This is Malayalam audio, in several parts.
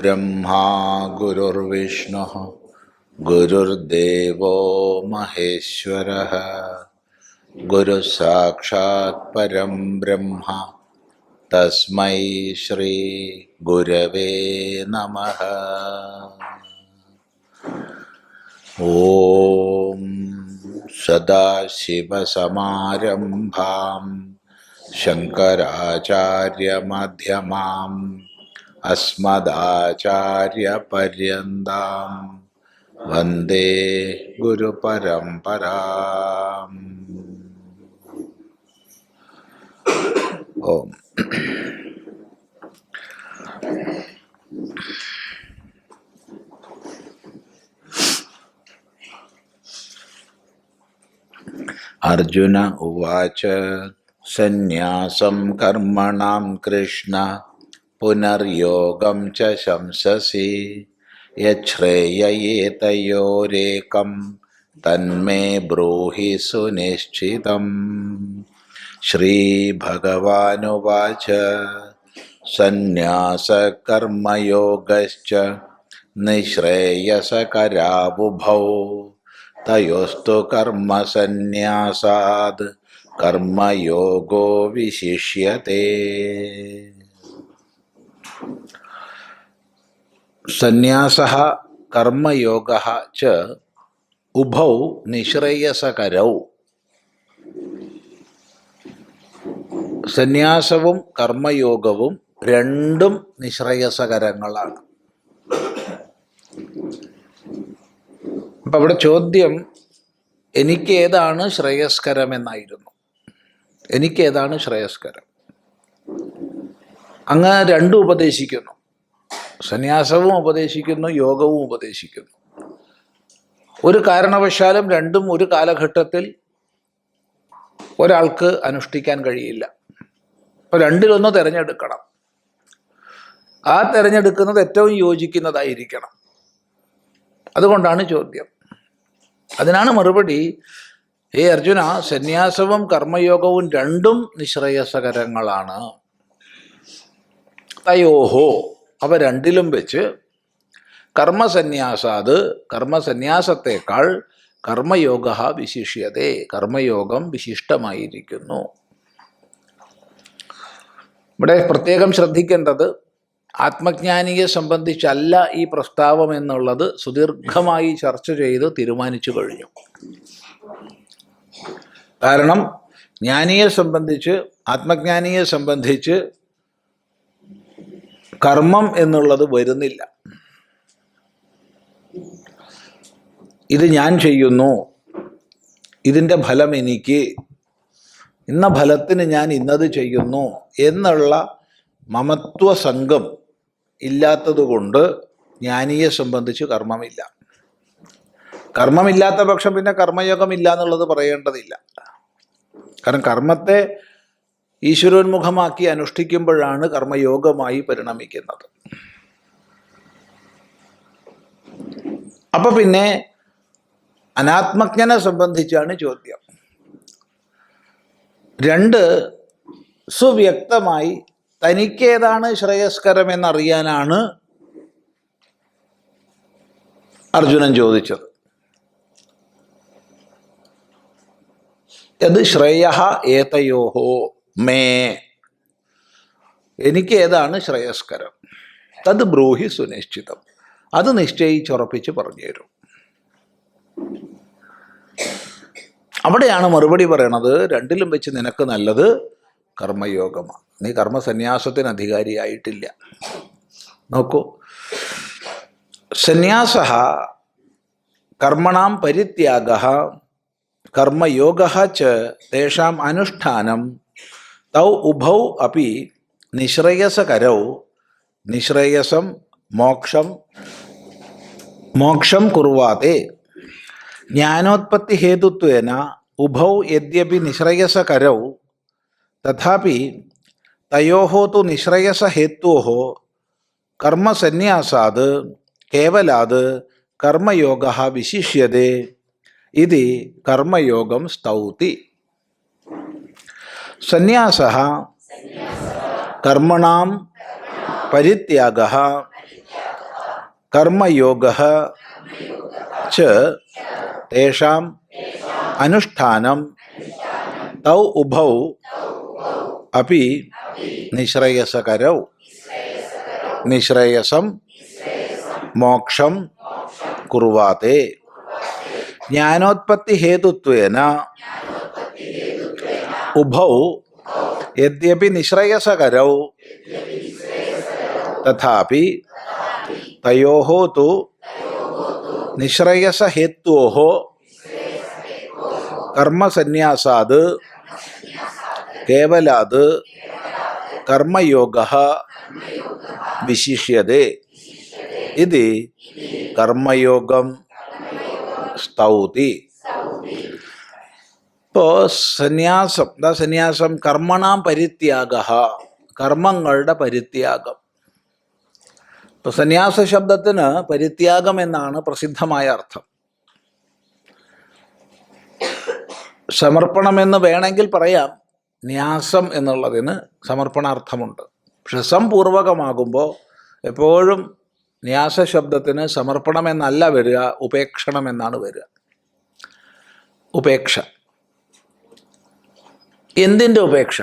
ब्रह्मा गुरुर्विष्णुः गुरुर्देवो महेश्वरः गुरुः साक्षात् परं ब्रह्म तस्मै श्री गुरवे नमः। ॐ सदाशिवसमारम्भां शङ्कराचार्यमध्यमाम् अस्मदाचार्यपर्यन्तां वन्दे गुरुपरम्पराम्। ओम अर्जुन उवाच सन्न्यासं कर्मणां कृष्ण पुनर्योगं च शंससि यच्छ्रेययेतयोरेकं तन्मे ब्रूहि सुनिश्चितम्। श्रीभगवानुवाच सन्न्यासकर्मयोगश्च निःश्रेयसकरावुभौ तयोस्तु कर्मसन्न्यासाद् कर्मयोगो विशिष्यते। सन्न्यासः कर्मयोगः च उभौ निःश्रेयसकरौ. സന്യാസവും കർമ്മയോഗവും രണ്ടും നിശ്രേയസകരങ്ങളാണ്. അപ്പം അവിടെ ചോദ്യം എനിക്കേതാണ് ശ്രേയസ്കരമെന്നായിരുന്നു. എനിക്കേതാണ് ശ്രേയസ്കരം? അങ്ങ് രണ്ടും ഉപദേശിക്കുന്നു. സന്യാസവും ഉപദേശിക്കുന്നു, യോഗവും ഉപദേശിക്കുന്നു. ഒരു കാരണവശാലും രണ്ടും ഒരു കാലഘട്ടത്തിൽ ഒരാൾക്ക് അനുഷ്ഠിക്കാൻ കഴിയില്ല. അപ്പോൾ രണ്ടിലൊന്ന് തിരഞ്ഞെടുക്കണം. ആ തിരഞ്ഞെടുക്കുന്നത് ഏറ്റവും യോജിക്കുന്നതായിരിക്കണം. അതുകൊണ്ടാണ് ചോദ്യം. അതിനാണ് മറുപടി, ഹേ അർജുന, സന്യാസവും കർമ്മയോഗവും രണ്ടും നിശ്രേയസകരങ്ങളാണ്. തയോഹോ, അവ രണ്ടിലും വെച്ച് കർമ്മസന്യാസാത്, കർമ്മസന്യാസത്തേക്കാൾ കർമ്മയോഗ വിശിഷ്യതേ, കർമ്മയോഗം വിശിഷ്ടമായിരിക്കുന്നു. ഇവിടെ പ്രത്യേകം ശ്രദ്ധിക്കേണ്ടത്, ആത്മജ്ഞാനിയെ സംബന്ധിച്ചല്ല ഈ പ്രസ്താവം എന്നുള്ളത് സുദീർഘമായി ചർച്ച ചെയ്ത് തീരുമാനിച്ചു കഴിഞ്ഞു. കാരണം ജ്ഞാനിയെ സംബന്ധിച്ച്, ആത്മജ്ഞാനിയെ സംബന്ധിച്ച് കർമ്മം എന്നുള്ളത് വരുന്നില്ല. ഇത് ഞാൻ ചെയ്യുന്നു, ഇതിൻ്റെ ഫലം എനിക്ക്, ഇന്ന ഫലത്തിന് ഞാൻ ഇന്നത് ചെയ്യുന്നു എന്നുള്ള മമത്വ സംഘം ഇല്ലാത്തതുകൊണ്ട് ജ്ഞാനിയെ സംബന്ധിച്ച് കർമ്മമില്ല. കർമ്മമില്ലാത്ത പക്ഷം പിന്നെ കർമ്മയോഗമില്ല എന്നുള്ളത് പറയേണ്ടതില്ല. കാരണം കർമ്മത്തെ ഈശ്വരോന്മുഖമാക്കി അനുഷ്ഠിക്കുമ്പോഴാണ് കർമ്മയോഗമായി പരിണമിക്കുന്നത്. അപ്പൊ പിന്നെ അനാത്മജ്ഞനെ സംബന്ധിച്ചാണ് ചോദ്യം. രണ്ട്, സുവ്യക്തമായി തനിക്കേതാണ് ശ്രേയസ്കരമെന്നറിയാനാണ് അർജുനൻ ചോദിച്ചത്. യത് ശ്രേയ ഏതയോഹോ മേ, എനിക്കേതാണ് ശ്രേയസ്കരം, തത് ബ്രൂഹി സുനിശ്ചിതം, അത് നിശ്ചയിച്ചുറപ്പിച്ച് പറഞ്ഞു തരും. അവിടെയാണ് മറുപടി പറയണത്, രണ്ടിലും വെച്ച് നിനക്ക് നല്ലത് കർമ്മയോഗമാണ്. നീ കർമ്മസന്യാസത്തിന് അധികാരിയായിട്ടില്ല. നോക്കൂ, സന്യാസ കർമ്മണാം പരിത്യാഗ കർമ്മയോഗ ച തേഷാം അനുഷ്ഠാനം തൗ ഉഭൗ അപി നിശ്രേയസകരൗ നിശ്രേയസം മോക്ഷം കുർവാതേ. ജ്ഞാനോത്പത്തി ഹേതുത്വേന ഉഭൗ യദ്യപി നിശ്രേയസകരൗ തഥാപി തയോഃ തു നിശ്രേയസഹേത്വോഃ കർമ്മസന്യാസാത് കേവലാത് കർമ്മയോഗഃ വിശിഷ്യതേ ഇതി കർമ്മയോഗം സ്തൗതി. സന്യാസഃ കർമ്മണാം പരിത്യാഗഃ കർമ്മയോഗഃ ച തേഷാം അനുഷ്ഠാനം തൗ ഉഭൗ അപി നിശ്രേയസകരൗ നിശ്രേയസം മോക്ഷം കുർവാതേ. ജ്ഞാനോത്പത്തി ഹേതുത്വേന ഉഭൗ യദ്യപി നിശ്രേയസകരൗ തഥാപി തയോഃ തു നിശ്രേയസഹേത്വോഃ കർമ്മസന്യാസാത് കേവലാത് കർമ്മയോഗഃ വിശിഷ്യതേ. ഇതി കർമ്മയോഗം സ്തൗതി. ഇപ്പോൾ സന്യാസം കർമ്മണാം പരിത്യാഗഃ, കർമ്മങ്ങളുടെ പരിത്യാഗം. ഇപ്പൊ സന്യാസ ശബ്ദത്തിന് പരിത്യാഗം എന്നാണ് പ്രസിദ്ധമായ അർത്ഥം. സമർപ്പണമെന്ന് വേണമെങ്കിൽ പറയാം. ന്യാസം എന്നുള്ളതിന് സമർപ്പണാർത്ഥമുണ്ട്. പക്ഷെ സംപൂർവകമാകുമ്പോൾ എപ്പോഴും ന്യാസ ശബ്ദത്തിന് സമർപ്പണമെന്നല്ല വരിക, ഉപേക്ഷണം എന്നാണ് വരിക. ഉപേക്ഷ. എന്തിൻ്റെ ഉപേക്ഷ?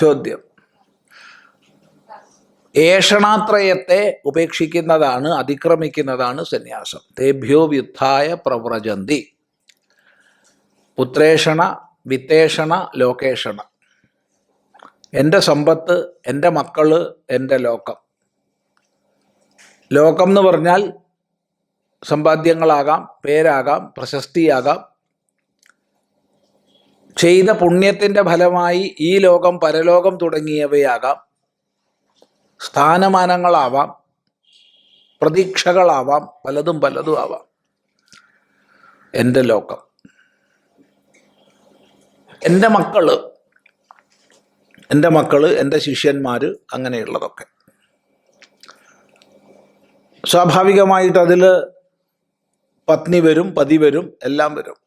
ചോദ്യം. ഏഷണാത്രയത്തെ ഉപേക്ഷിക്കുന്നതാണ്, അതിക്രമിക്കുന്നതാണ് സന്യാസം. തേഭ്യോ വ്യുത്ഥായ പ്രവ്രജന്തി. പുത്രേഷണ, വിത്തേഷണ, ലോകേഷണ. എൻ്റെ സമ്പത്ത്, എൻ്റെ മക്കള്, എൻ്റെ ലോകം. ലോകം എന്ന് പറഞ്ഞാൽ സമ്പാദ്യങ്ങളാകാം, പേരാകാം, പ്രശസ്തിയാകാം. ചെയ്ത പുണ്യത്തിൻ്റെ ഫലമായി ഈ ലോകം, പരലോകം തുടങ്ങിയവയാകാം. സ്ഥാനമാനങ്ങളാവാം, പ്രതീക്ഷകളാവാം, പലതും ആവാം. എൻ്റെ ലോകം, എൻ്റെ മക്കള്, എൻ്റെ ശിഷ്യന്മാർ, അങ്ങനെയുള്ളതൊക്കെ. സ്വാഭാവികമായിട്ട് അതിൽ പത്നി വരും, പതി വരും, എല്ലാം വരും.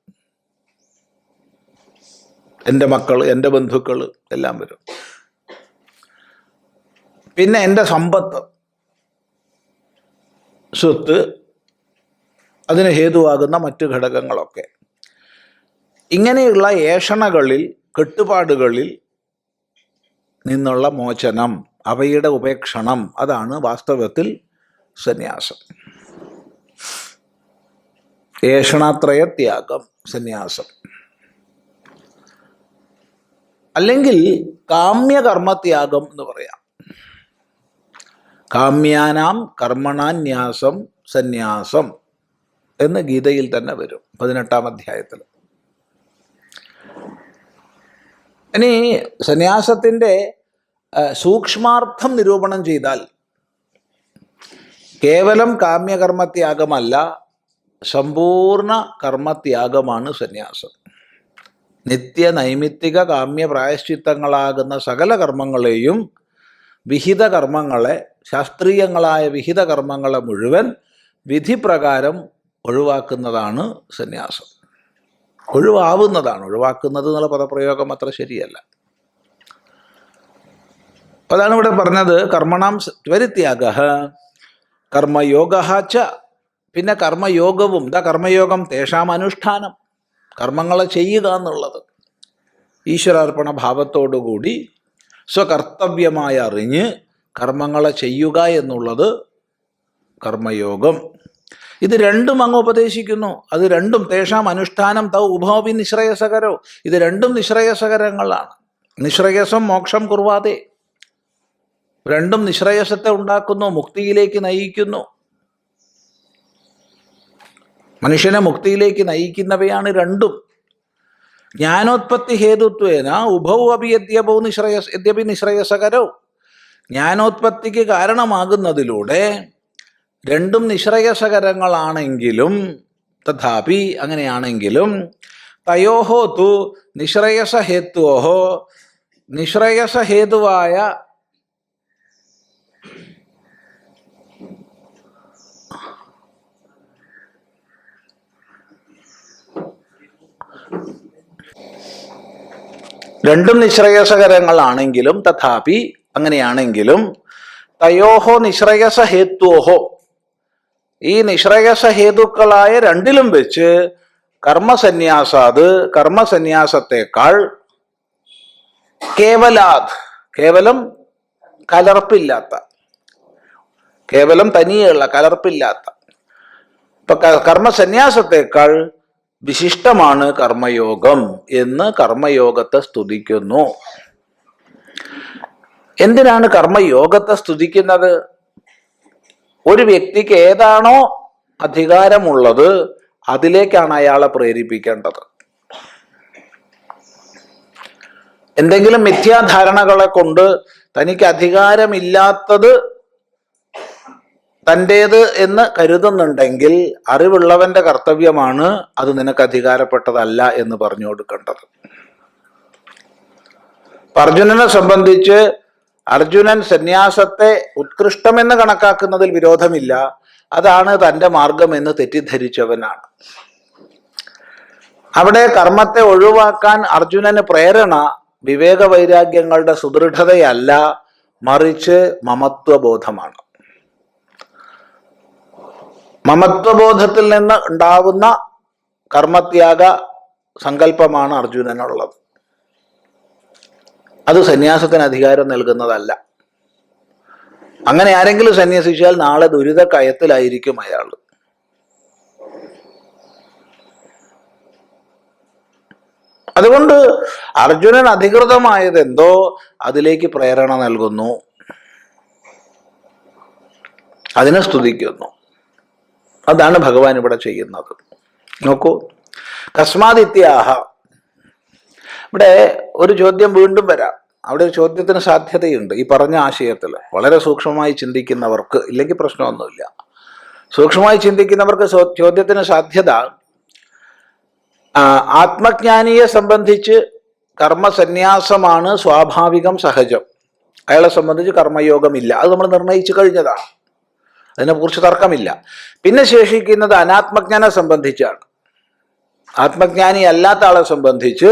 എൻ്റെ മക്കൾ, എൻ്റെ ബന്ധുക്കൾ എല്ലാം വരും. പിന്നെ എൻ്റെ സമ്പത്ത്, സ്വത്ത്, അതിന് ഹേതുവാകുന്ന മറ്റു ഘടകങ്ങളൊക്കെ. ഇങ്ങനെയുള്ള ഏഷണകളിൽ, കെട്ടുപാടുകളിൽ നിന്നുള്ള മോചനം, അവയുടെ ഉപേക്ഷണം, അതാണ് വാസ്തവത്തിൽ സന്യാസം. ഏഷണാത്രയ ത്യാഗം സന്യാസം. അല്ലെങ്കിൽ കാമ്യകർമ്മത്യാഗം എന്ന് പറയാം. കാമ്യാനാം കർമ്മണാന്യാസം സന്യാസം എന്ന് ഗീതയിൽ തന്നെ വരും, 18-ാം അധ്യായത്തിൽ. ഇനി സന്യാസത്തിൻ്റെ സൂക്ഷ്മാർത്ഥം നിരൂപണം ചെയ്താൽ കേവലം കാമ്യകർമ്മത്യാഗമല്ല, സമ്പൂർണ്ണ കർമ്മത്യാഗമാണ് സന്യാസം. നിത്യ നൈമിത്തിക കാമ്യ പ്രായശ്ചിത്തങ്ങളാകുന്ന സകല കർമ്മങ്ങളെയും, വിഹിത കർമ്മങ്ങളെ, ശാസ്ത്രീയങ്ങളായ വിഹിത കർമ്മങ്ങളെ മുഴുവൻ വിധിപ്രകാരം ഒഴിവാക്കുന്നതാണ് സന്യാസം. ഒഴിവാവുന്നതാണ്. ഒഴിവാക്കുന്നത് എന്നുള്ള പദപ്രയോഗം അത്ര ശരിയല്ല. അപ്പം അതാണ് ഇവിടെ പറഞ്ഞത്. കർമ്മണാം പരിത്യാഗഃ കർമ്മയോഗഃ ച. പിന്നെ കർമ്മയോഗവും, കർമ്മയോഗം തേഷാം അനുഷ്ഠാനം, കർമ്മങ്ങളെ ചെയ്യുക എന്നുള്ളത് ഈശ്വരാർപ്പണ ഭാവത്തോടുകൂടി സ്വകർത്തവ്യമായി അറിഞ്ഞ് കർമ്മങ്ങളെ ചെയ്യുക എന്നുള്ളത് കർമ്മയോഗം. ഇത് രണ്ടും അങ്ങ് ഉപദേശിക്കുന്നു. അത് രണ്ടും തേഷാം അനുഷ്ഠാനം തൗ ഉഭവപി നിശ്രേയസകരോ. ഇത് രണ്ടും നിശ്രേയസകരങ്ങളാണ്. നിശ്രേയസം മോക്ഷം കുർവാതേ. രണ്ടും നിശ്രേയസത്തെ ഉണ്ടാക്കുന്നു, മുക്തിയിലേക്ക് നയിക്കുന്നു. മനുഷ്യനെ മുക്തിയിലേക്ക് നയിക്കുന്നവയാണ് രണ്ടും. ജ്ഞാനോത്പത്തി ഹേതുത്വേന ഉഭൗ അപി യദ്യപി നിശ്രേയസകരോ. ജ്ഞാനോത്പത്തിക്ക് കാരണമാകുന്നതിലൂടെ രണ്ടും നിശ്രേയസകരങ്ങളാണെങ്കിലും, തഥാപി അങ്ങനെയാണെങ്കിലും, തയോഹോ തു നിശ്രേയസഹേത്വോഹോ, നിശ്രേയസഹേതുവായ രണ്ടും ഈ നിശ്രേയസ ഹേതുക്കളായ രണ്ടിലും വെച്ച് കർമ്മസന്യാസത്തെക്കാൾ കേവലാത്, കേവലം കലർപ്പില്ലാത്ത, കേവലം തനിയുള്ള കലർപ്പില്ലാത്ത, ഇപ്പൊ കർമ്മസന്യാസത്തെക്കാൾ വിശിഷ്ടമാണ് കർമ്മയോഗം എന്ന് കർമ്മയോഗത്തെ സ്തുതിക്കുന്നു. എന്തിനാണ് കർമ്മയോഗത്തെ സ്തുതിക്കുന്നത്? ഒരു വ്യക്തിക്ക് ഏതാണോ അധികാരമുള്ളത് അതിലേക്കാണ് അയാളെ പ്രേരിപ്പിക്കേണ്ടത്. എന്തെങ്കിലും മിഥ്യാധാരണകളെ കൊണ്ട് തനിക്ക് അധികാരമില്ലാത്തത് തൻ്റേത് എന്ന് കരുതുന്നുണ്ടെങ്കിൽ അറിവുള്ളവന്റെ കർത്തവ്യമാണ് അത് നിനക്ക് അധികാരപ്പെട്ടതല്ല എന്ന് പറഞ്ഞു കൊടുക്കേണ്ടത്. അർജുനനെ സംബന്ധിച്ച് അർജുനൻ സന്യാസത്തെ ഉത്കൃഷ്ടമെന്ന് കണക്കാക്കുന്നതിൽ വിരോധമില്ല. അതാണ് തൻ്റെ മാർഗമെന്ന് തെറ്റിദ്ധരിച്ചവനാണ്. അവിടെ കർമ്മത്തെ ഒഴിവാക്കാൻ അർജുനന് പ്രേരണ വിവേകവൈരാഗ്യങ്ങളുടെ സുദൃഢതയല്ല, മറിച്ച് മമത്വബോധമാണ്. മമത്വബോധത്തിൽ നിന്ന് ഉണ്ടാവുന്ന കർമ്മത്യാഗ സങ്കല്പമാണ് അർജുനനുള്ളത്. അത് സന്യാസത്തിന് അധികാരം നൽകുന്നതല്ല. അങ്ങനെ ആരെങ്കിലും സന്യസിച്ചാൽ നാളെ ദുരിതക്കയത്തിലായിരിക്കും അയാൾ. അതുകൊണ്ട് അർജുനൻ അധികൃതമായതെന്തോ അതിലേക്ക് പ്രേരണ നൽകുന്നു, അതിനെ സ്തുതിക്കുന്നു. അതാണ് ഭഗവാൻ ഇവിടെ ചെയ്യുന്നത്. നോക്കൂ, കസ്മാദിത്യാഹ. ഇവിടെ ഒരു ചോദ്യം വീണ്ടും വരാം. അവിടെ ഒരു ചോദ്യത്തിന് സാധ്യതയുണ്ട്. ഈ പറഞ്ഞ ആശയത്തിൽ വളരെ സൂക്ഷ്മമായി ചിന്തിക്കുന്നവർക്ക്, ഇല്ലെങ്കിൽ പ്രശ്നമൊന്നുമില്ല, സൂക്ഷ്മമായി ചിന്തിക്കുന്നവർക്ക് ചോദ്യത്തിന് സാധ്യത, ആത്മജ്ഞാനിയെ സംബന്ധിച്ച് കർമ്മസന്യാസമാണ് സ്വാഭാവികം, സഹജം. അയാളെ സംബന്ധിച്ച് കർമ്മയോഗമില്ല. അത് നമ്മൾ നിർണയിച്ചു കഴിഞ്ഞതാണ്, അതിനെക്കുറിച്ച് തർക്കമില്ല. പിന്നെ ശേഷിക്കുന്നത് അനാത്മജ്ഞനെ സംബന്ധിച്ചാണ്. ആത്മജ്ഞാനി അല്ലാത്ത ആളെ സംബന്ധിച്ച്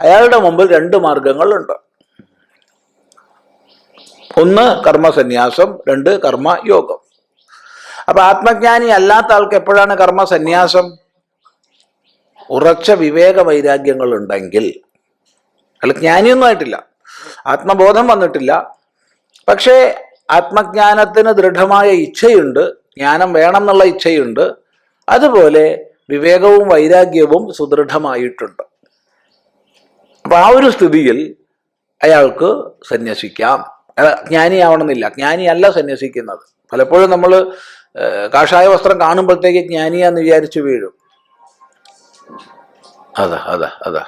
അയാളുടെ മുമ്പിൽ രണ്ട് മാർഗങ്ങളുണ്ട്. ഒന്ന് കർമ്മസന്യാസം, രണ്ട് കർമ്മയോഗം. അപ്പൊ ആത്മജ്ഞാനി അല്ലാത്ത ആൾക്ക് എപ്പോഴാണ് കർമ്മസന്യാസം? ഉറച്ച വിവേക വൈരാഗ്യങ്ങൾ ഉണ്ടെങ്കിൽ. അയാൾ ജ്ഞാനിയൊന്നും ആയിട്ടില്ല, ആത്മബോധം വന്നിട്ടില്ല, പക്ഷേ ആത്മജ്ഞാനത്തിന് ദൃഢമായ ഇച്ഛയുണ്ട്, ജ്ഞാനം വേണം എന്നുള്ള ഇച്ഛയുണ്ട്. അതുപോലെ വിവേകവും വൈരാഗ്യവും സുദൃഢമായിട്ടുണ്ട്. അപ്പൊ ആ ഒരു സ്ഥിതിയിൽ അയാൾക്ക് സന്യസിക്കാം. ജ്ഞാനിയാവണമെന്നില്ല, ജ്ഞാനിയല്ല സന്യസിക്കുന്നത്. പലപ്പോഴും നമ്മൾ കാഷായ വസ്ത്രം കാണുമ്പോഴത്തേക്ക് ജ്ഞാനിയാന്ന് വിചാരിച്ചു വീഴും. അതാ അതാ അതാ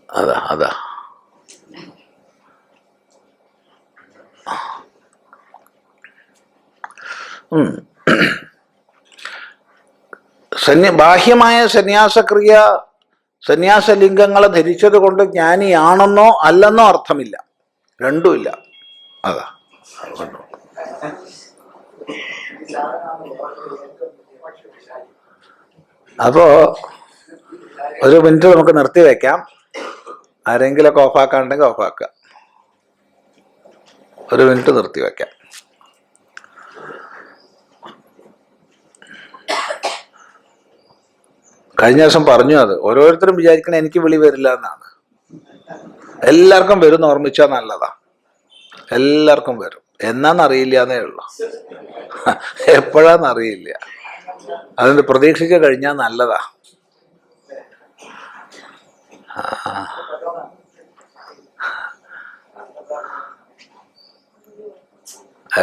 അതാ അതാ ബാഹ്യമായ സന്യാസക്രിയ, സന്യാസലിംഗങ്ങളെ ധരിച്ചത് കൊണ്ട് ജ്ഞാനിയാണെന്നോ അല്ലെന്നോ അർത്ഥമില്ല, രണ്ടുമില്ല. അതാ അപ്പോ ഒരു മിനിറ്റ് നമുക്ക് നിർത്തി വെക്കാം. ആരെങ്കിലൊക്കെ ഓഫാക്കാണ്ടെങ്കിൽ ഓഫാക്കുക. ഒരു മിനിറ്റ് നിർത്തി വെക്കാം. കഴിഞ്ഞ ദിവസം പറഞ്ഞു, അത് ഓരോരുത്തരും വിചാരിക്കണേ എനിക്ക് വിളി വരില്ല എന്നാണ്. എല്ലാവർക്കും വരും, ഓർമ്മിച്ചാൽ നല്ലതാ. എല്ലാവർക്കും വരും. എന്നാന്നറിയില്ല എന്നേ ഉള്ളു, എപ്പോഴാന്നറിയില്ല. അതുകൊണ്ട് പ്രതീക്ഷിച്ച് കഴിഞ്ഞാൽ നല്ലതാ.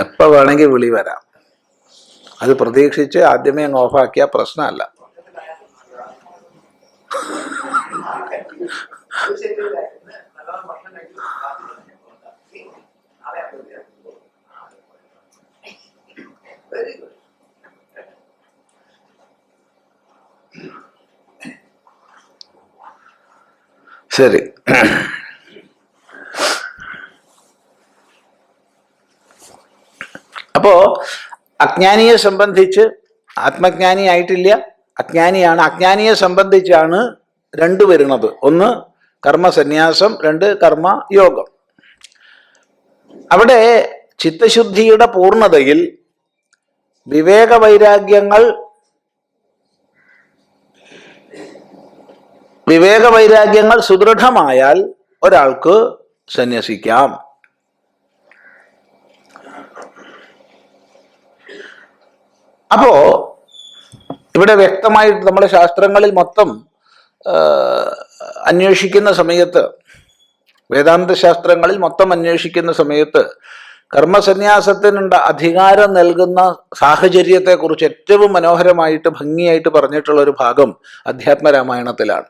എപ്പോ വേണമെങ്കിൽ വിളി വരാം. അത് പ്രതീക്ഷിച്ച് ആദ്യമേ അങ്ങ് ഓഫാക്കിയാൽ പ്രശ്നമല്ല. ശരി. അപ്പോ അജ്ഞാനിയെ സംബന്ധിച്ച്, ആത്മജ്ഞാനി ആയിട്ടില്ല, അജ്ഞാനിയാണ്. അജ്ഞാനിയെ സംബന്ധിച്ചാണ് രണ്ട് വരുന്നത്. ഒന്ന് കർമ്മസന്യാസം, രണ്ട് കർമ്മയോഗം. അവിടെ ചിത്തശുദ്ധിയുടെ പൂർണ്ണതയിൽ വിവേക വൈരാഗ്യങ്ങൾ സുദൃഢമായാൽ ഒരാൾക്ക് സന്യസിക്കാം. അപ്പോ ഇവിടെ വ്യക്തമായിട്ട് നമ്മുടെ ശാസ്ത്രങ്ങളിൽ മൊത്തം അന്വേഷിക്കുന്ന സമയത്ത്, വേദാന്ത ശാസ്ത്രങ്ങളിൽ മൊത്തം അന്വേഷിക്കുന്ന സമയത്ത് കർമ്മസന്യാസത്തിനുള്ള അധികാരം നൽകുന്ന സാഹചര്യത്തെക്കുറിച്ച് ഏറ്റവും മനോഹരമായിട്ട് ഭംഗിയായിട്ട് പറഞ്ഞിട്ടുള്ള ഒരു ഭാഗം അധ്യാത്മരാമായണത്തിലാണ്.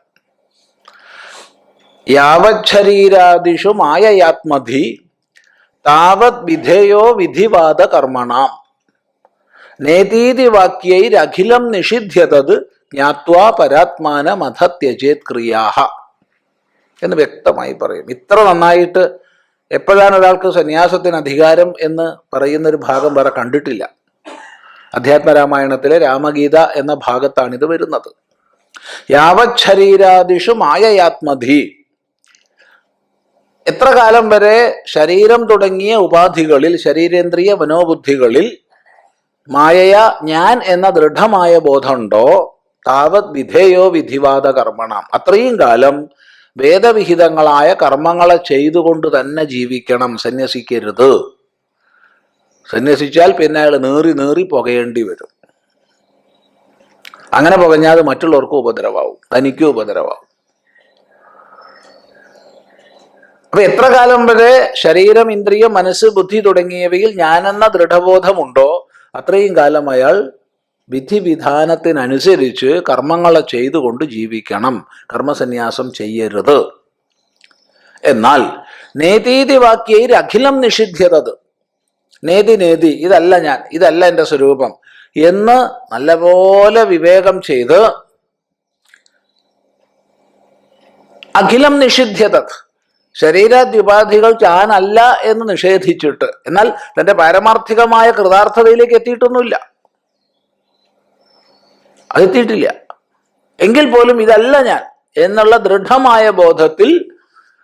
യാവത് ശരീരാദിഷു മായയാത്മധി താവത് വിധേയോ വിധിവാദ കർമ്മണാം നേതീതി വാക്യൈരഖിലം നിഷിധ്യതത് ജ്ഞാത്വാ പരാത്മാനമഥ ത്യജേത് ക്രിയാഹ എന്ന് വ്യക്തമായി പറയും. ഇത്ര നന്നായിട്ട് എപ്പോഴാണ് ഒരാൾക്ക് സന്യാസത്തിന് അധികാരം എന്ന് പറയുന്നൊരു ഭാഗം വേറെ കണ്ടിട്ടില്ല. അധ്യാത്മരാമായണത്തിലെ രാമഗീത എന്ന ഭാഗത്താണിത് വരുന്നത്. യാവത് ശരീരാദിഷു മായയാത്മധി, എത്ര കാലം വരെ ശരീരം തുടങ്ങിയ ഉപാധികളിൽ, ശരീരേന്ദ്രിയ മനോബുദ്ധികളിൽ മായയ ഞാൻ എന്ന ദൃഢമായ ബോധമുണ്ടോ, താവത് വിധേയോ വിധിവാദ കർമ്മണം, അത്രയും കാലം വേദവിഹിതങ്ങളായ കർമ്മങ്ങളെ ചെയ്തുകൊണ്ട് തന്നെ ജീവിക്കണം, സന്യസിക്കരുത്. സന്യസിച്ചാൽ പിന്നെ അയാൾ നേറി പുകയേണ്ടി വരും. അങ്ങനെ പുകഞ്ഞാൽ മറ്റുള്ളവർക്കും ഉപദ്രവാവും, തനിക്കും ഉപദ്രവാവും. അപ്പൊ എത്ര കാലം വരെ ശരീരം, ഇന്ദ്രിയം, മനസ്സ്, ബുദ്ധി തുടങ്ങിയവയിൽ ഞാനെന്ന ദൃഢബോധമുണ്ടോ അത്രയും കാലം അയാൾ വിധിവിധാനത്തിനനുസരിച്ച് കർമ്മങ്ങളെ ചെയ്തുകൊണ്ട് ജീവിക്കണം, കർമ്മസന്യാസം ചെയ്യരുത്. എന്നാൽ നേതീതി വാക്യയിൽ അഖിലം നിഷിധ്യതത്, നേതി ഇതല്ല ഞാൻ, ഇതല്ല എൻ്റെ സ്വരൂപം എന്ന് നല്ലപോലെ വിവേകം ചെയ്ത് അഖിലം നിഷിധ്യതത്, ശരീരാദ്യുപാധികൾ ഞാനല്ല എന്ന് നിഷേധിച്ചിട്ട്, എന്നാൽ തൻ്റെ പാരമാർത്ഥികമായ കൃതാർത്ഥതയിലേക്ക് എത്തിയിട്ടൊന്നുമില്ല, അതെത്തിയിട്ടില്ല എങ്കിൽ പോലും ഇതല്ല ഞാൻ എന്നുള്ള ദൃഢമായ ബോധത്തിൽ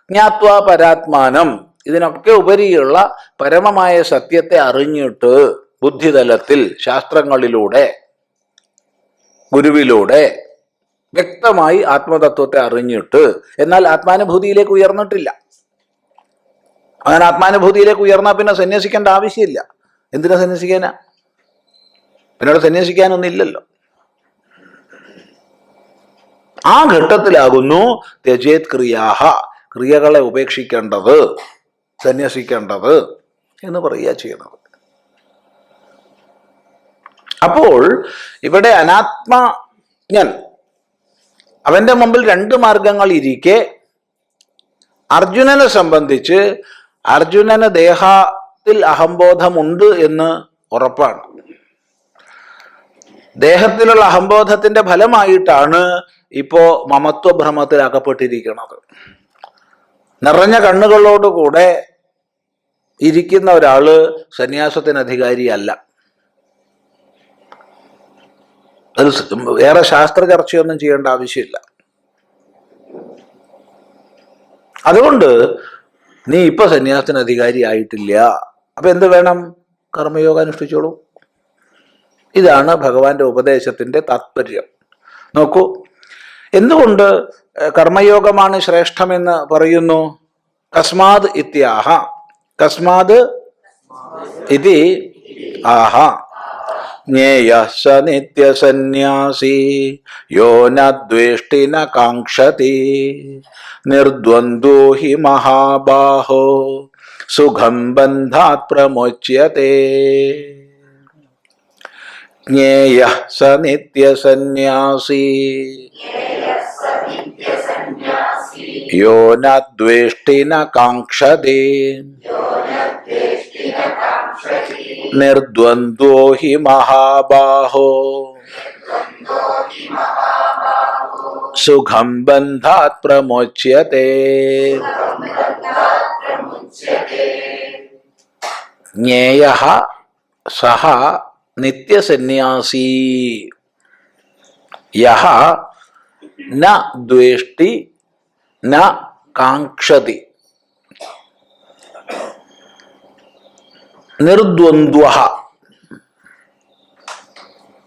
ജ്ഞാത്വാ പരാത്മാനം, ഇതിനൊക്കെ ഉപരിയുള്ള പരമമായ സത്യത്തെ അറിഞ്ഞിട്ട് ബുദ്ധിതലത്തിൽ ശാസ്ത്രങ്ങളിലൂടെ ഗുരുവിലൂടെ വ്യക്തമായി ആത്മതത്വത്തെ അറിഞ്ഞിട്ട്, എന്നാൽ ആത്മാനുഭൂതിയിലേക്ക് ഉയർന്നിട്ടില്ല. അങ്ങനെ ആത്മാനുഭൂതിയിലേക്ക് ഉയർന്നാൽ പിന്നെ സന്യസിക്കേണ്ട ആവശ്യമില്ല. എന്തിനാ സന്യസിക്കാനാ? പിന്നീട് സന്യസിക്കാനൊന്നില്ലല്ലോ. ആ ഘട്ടത്തിലാകുന്നു ത്യജേത് ക്രിയാഹ, ക്രിയകളെ ഉപേക്ഷിക്കേണ്ടത്, സന്യസിക്കേണ്ടത് എന്ന് പറയുക ചെയ്യുന്നത്. അപ്പോൾ ഇവിടെ അനാത്മജ്ഞൻ, അവന്റെ മുമ്പിൽ രണ്ട് മാർഗങ്ങൾ ഇരിക്കെ അർജുനനെ സംബന്ധിച്ച് അർജുനന് ദേഹത്തിൽ അഹംബോധമുണ്ട് എന്ന് ഉറപ്പാണ്. ദേഹത്തിലുള്ള അഹംബോധത്തിന്റെ ഫലമായിട്ടാണ് ഇപ്പോ മമത്വഭ്രമത്തിൽ അകപ്പെട്ടിരിക്കുന്നത്. നിറഞ്ഞ കണ്ണുകളോടുകൂടെ ഇരിക്കുന്ന ഒരാള് സന്യാസത്തിന് അധികാരിയല്ല. അത് വേറെ ശാസ്ത്ര ചർച്ചയൊന്നും ചെയ്യേണ്ട ആവശ്യമില്ല. അതുകൊണ്ട് നീ ഇപ്പൊ സന്യാസത്തിന് അധികാരി ആയിട്ടില്ല. അപ്പൊ എന്ത് വേണം? കർമ്മയോഗം അനുഷ്ഠിച്ചോളൂ. ഇതാണ് ഭഗവാന്റെ ഉപദേശത്തിന്റെ താത്പര്യം. നോക്കൂ, എന്തുകൊണ്ട് കർമ്മയോഗമാണ് ശ്രേഷ്ഠമെന്ന് പറയുന്നു? കസ്മാത് ഇത്യാഹ, കസ്മാത് ഇതി ആഹ ജ്ഞേയഃ സ നിത്യസന്യാസി യോ ന ദ്വേഷ്ടി ന കാംക്ഷതി നിർദ്വന്ദ്വോ ഹി മഹാബാഹോ സുഖം ബന്ധാത് പ്രമോച്യത്തെ. ജ്ഞേയഃ സ നിത്യസന്യാസി യോ ന ദ്വേഷ്ടി ന കാംക്ഷതി നിർദ്വന്ദ്വോ ഹി മഹാബാഹോ സുഖം ബന്ധാത് പ്രമോച്യത്തെ. ജ്ഞേയഃ സഹ നിത്യസന്യാസി യഹ ന ദ്വേഷ്ടി ന കാംക്ഷതി നിർദ്വന്ദ്വഃ.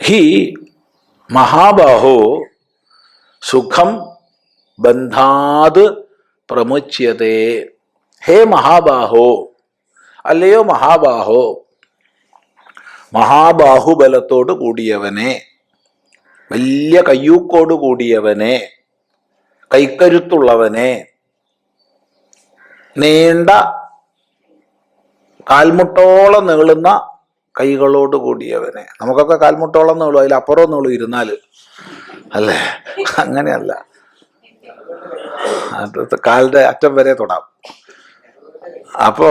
ഹി മഹാബാഹോ സുഖം ബന്ധാത് പ്രമുച്യതേ. ഹേ മഹാബാഹോ, അല്ലയോ മഹാബാഹോ, മഹാബാഹുബലത്തോട് കൂടിയവനെ, വലിയ കയ്യൂക്കോട് കൂടിയവനെ, കൈക്കരുത്തുള്ളവനെ, നീണ്ട കാൽമുട്ടോളം നീളുന്ന കൈകളോട് കൂടിയവനെ. നമുക്കൊക്കെ കാൽമുട്ടോളം നീളും, അതിലപ്പുറം നീളും ഇരുന്നാല്, അല്ലേ? അങ്ങനെയല്ല, അത് കാലിന്റെ അറ്റം വരെ തൊടാം. അപ്പോ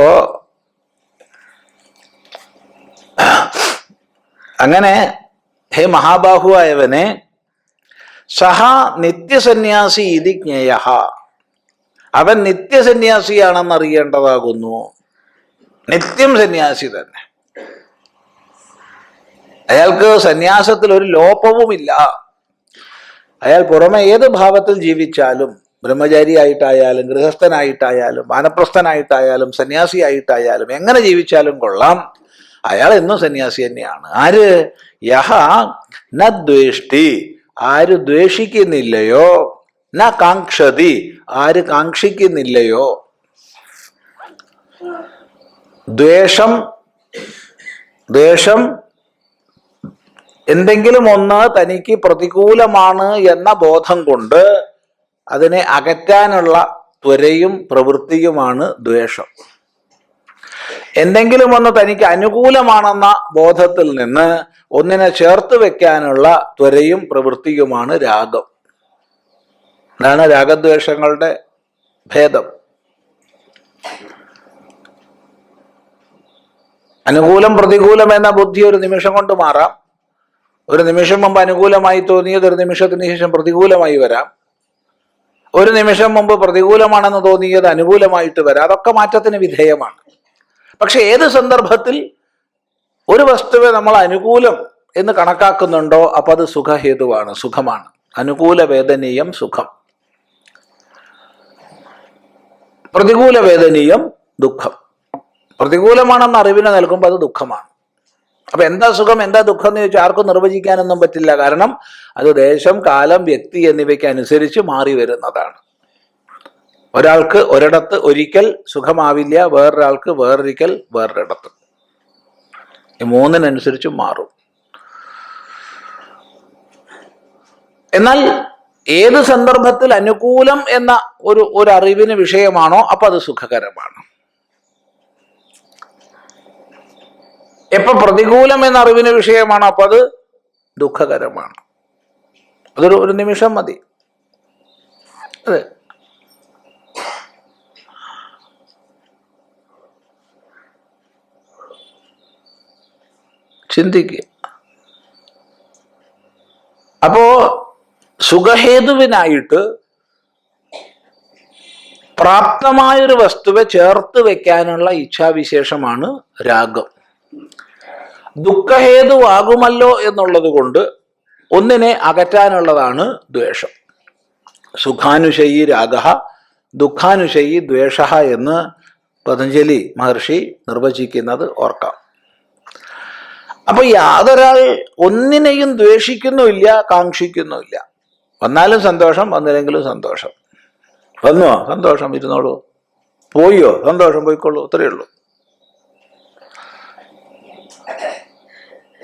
അങ്ങനെ ഹേ മഹാബാഹുവായവനെ, സഹ നിത്യസന്യാസി ഇതി ജ്ഞേയ, അവൻ നിത്യസന്യാസിയാണെന്ന് അറിയേണ്ടതാകുന്നു. നിത്യം സന്യാസി തന്നെ. അയാൾക്ക് സന്യാസത്തിൽ ഒരു ലോപവുമില്ല. അയാൾ പുറമെ ഏത് ഭാവത്തിൽ ജീവിച്ചാലും, ബ്രഹ്മചാരിയായിട്ടായാലും ഗൃഹസ്ഥനായിട്ടായാലും വാനപ്രസ്ഥനായിട്ടായാലും സന്യാസിയായിട്ടായാലും എങ്ങനെ ജീവിച്ചാലും കൊള്ളാം, അയാൾ എന്നും സന്യാസി തന്നെയാണ്. ആര്? യഹ ന ദ്വേഷ്ടി, ആര് ദ്വേഷിക്കുന്നില്ലയോ, ന കാക്ഷതി, ആര് കാക്ഷിക്കുന്നില്ലയോ. ദ്വേഷം എന്തെങ്കിലും ഒന്ന് തനിക്ക് പ്രതികൂലമാണ് എന്ന ബോധം കൊണ്ട് അതിനെ അകറ്റാനുള്ള ത്വരയും പ്രവൃത്തിയുമാണ് ദ്വേഷം. എന്തെങ്കിലും ഒന്ന് തനിക്ക് അനുകൂലമാണെന്ന ബോധത്തിൽ നിന്ന് ഒന്നിനെ ചേർത്ത് വെക്കാനുള്ള ത്വരയും പ്രവൃത്തിയുമാണ് രാഗം. അതാണ് രാഗദ്വേഷങ്ങളുടെ ഭേദം. അനുകൂലം പ്രതികൂലം എന്ന ബുദ്ധി ഒരു നിമിഷം കൊണ്ട് മാറാം. ഒരു നിമിഷം മുമ്പ് അനുകൂലമായി തോന്നിയത് ഒരു നിമിഷത്തിന് ശേഷം പ്രതികൂലമായി വരാം. ഒരു നിമിഷം മുമ്പ് പ്രതികൂലമാണെന്ന് തോന്നിയത് അനുകൂലമായിട്ട് വരാം. അതൊക്കെ മാറ്റത്തിന് വിധേയമാണ്. പക്ഷെ ഏത് സന്ദർഭത്തിൽ ഒരു വസ്തുവെ നമ്മൾ അനുകൂലം എന്ന് കണക്കാക്കുന്നുണ്ടോ അപ്പൊ അത് സുഖഹേതുവാണ്, സുഖമാണ്. അനുകൂല വേദനീയം സുഖം, പ്രതികൂല വേദനീയം ദുഃഖം. പ്രതികൂലമാണെന്ന് അറിവിനെ നൽകുമ്പോൾ അത് ദുഃഖമാണ്. അപ്പൊ എന്താ സുഖം എന്താ ദുഃഖം എന്ന് ചോദിച്ചാൽ ആർക്കും നിർവചിക്കാനൊന്നും പറ്റില്ല. കാരണം അത് ദേശം കാലം വ്യക്തി എന്നിവയ്ക്ക് അനുസരിച്ച് മാറി വരുന്നതാണ്. ഒരാൾക്ക് ഒരിടത്ത് ഒരിക്കൽ സുഖമാവില്ല, വേറൊരാൾക്ക് വേറൊരിക്കൽ വേറൊരിടത്ത്. ഈ മൂന്നിനനുസരിച്ച് മാറും. എന്നാൽ ഏത് സന്ദർഭത്തിൽ അനുകൂലം എന്ന ഒരു അറിവിന് വിഷയമാണോ അപ്പൊ അത് സുഖകരമാണ്. എപ്പൊ പ്രതികൂലം എന്ന അറിവിന് വിഷയമാണോ അപ്പൊ അത് ദുഃഖകരമാണ്. അതൊരു നിമിഷം മതി. അതെ, ചിന്തിക്കുക. അപ്പോ സുഖഹേതുവിനായിട്ട് പ്രാപ്തമായൊരു വസ്തുവെ ചേർത്ത് വെക്കാനുള്ള ഇച്ഛാവിശേഷമാണ് രാഗം. ദുഃഖഹേതുവാകുമല്ലോ എന്നുള്ളത് കൊണ്ട് ഒന്നിനെ അകറ്റാനുള്ളതാണ് ദ്വേഷം. സുഖാനുശയി രാഗ ദുഃഖാനുശയി ദ്വേഷ എന്ന് പതഞ്ജലി മഹർഷി നിർവചിക്കുന്നത് ഓർക്കാം. അപ്പൊ യാതൊരാൾ ഒന്നിനെയും ദ്വേഷിക്കുന്നുമില്ല, കാക്ഷിക്കുന്നുമില്ല. വന്നാലും സന്തോഷം, വന്നില്ലെങ്കിലും സന്തോഷം. വന്നോ സന്തോഷം, ഇരുന്നോളൂ. പോയോ സന്തോഷം, പോയിക്കോളൂ. അത്രയേ ഉള്ളൂ.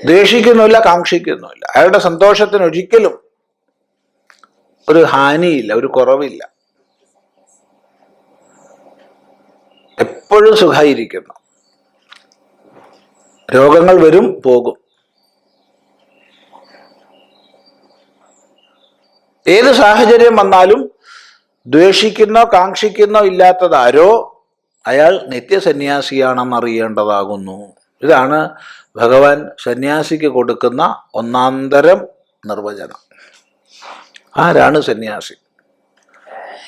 ദ്വേഷിക്കുന്നുമില്ല, കാക്ഷിക്കുന്നുമില്ല. അയാളുടെ സന്തോഷത്തിന് ഒരിക്കലും ഒരു ഹാനിയില്ല, ഒരു കുറവില്ല. എപ്പോഴും സുഖമായിരിക്കുന്നു. രോഗങ്ങൾ വരും പോകും. ഏത് സാഹചര്യം വന്നാലും ദ്വേഷിക്കുന്നോ കാക്ഷിക്കുന്നോ ഇല്ലാത്തതാരോ അയാൾ നിത്യസന്യാസിയാണെന്ന് അറിയേണ്ടതാകുന്നു. ഇതാണ് ഭഗവാൻ സന്യാസിക്ക് കൊടുക്കുന്ന ഒന്നാന്തരം നിർവചനം. ആരാണ് സന്യാസി?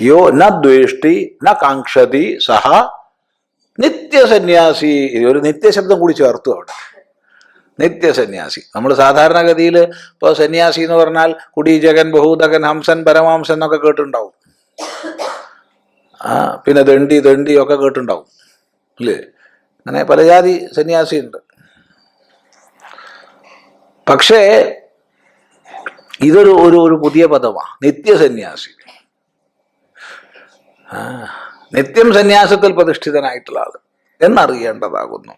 യോ ന ദ്വേഷ്ടി ന കാക്ഷതി സഹ നിത്യസന്യാസി. ഒരു നിത്യശബ്ദം കൂടി ചേർത്തു അവിടെ. നിത്യസന്യാസി. നമ്മൾ സാധാരണഗതിയിൽ ഇപ്പോൾ സന്യാസി എന്ന് പറഞ്ഞാൽ കുടീജകൻ, ബഹൂദകൻ, ഹംസൻ, പരമഹംസൻ എന്നൊക്കെ കേട്ടിട്ടുണ്ടാവും. പിന്നെ ദണ്ഡി ഒക്കെ കേട്ടിട്ടുണ്ടാവും, അല്ലേ? അങ്ങനെ പല ജാതി സന്യാസി ഉണ്ട്. പക്ഷേ ഇതൊരു ഒരു ഒരു പുതിയ പദമാണ്, നിത്യസന്യാസി. നിത്യം സന്യാസത്തിൽ പ്രതിഷ്ഠിതനായിട്ടുള്ള ആൾ എന്നറിയേണ്ടതാകുന്നു.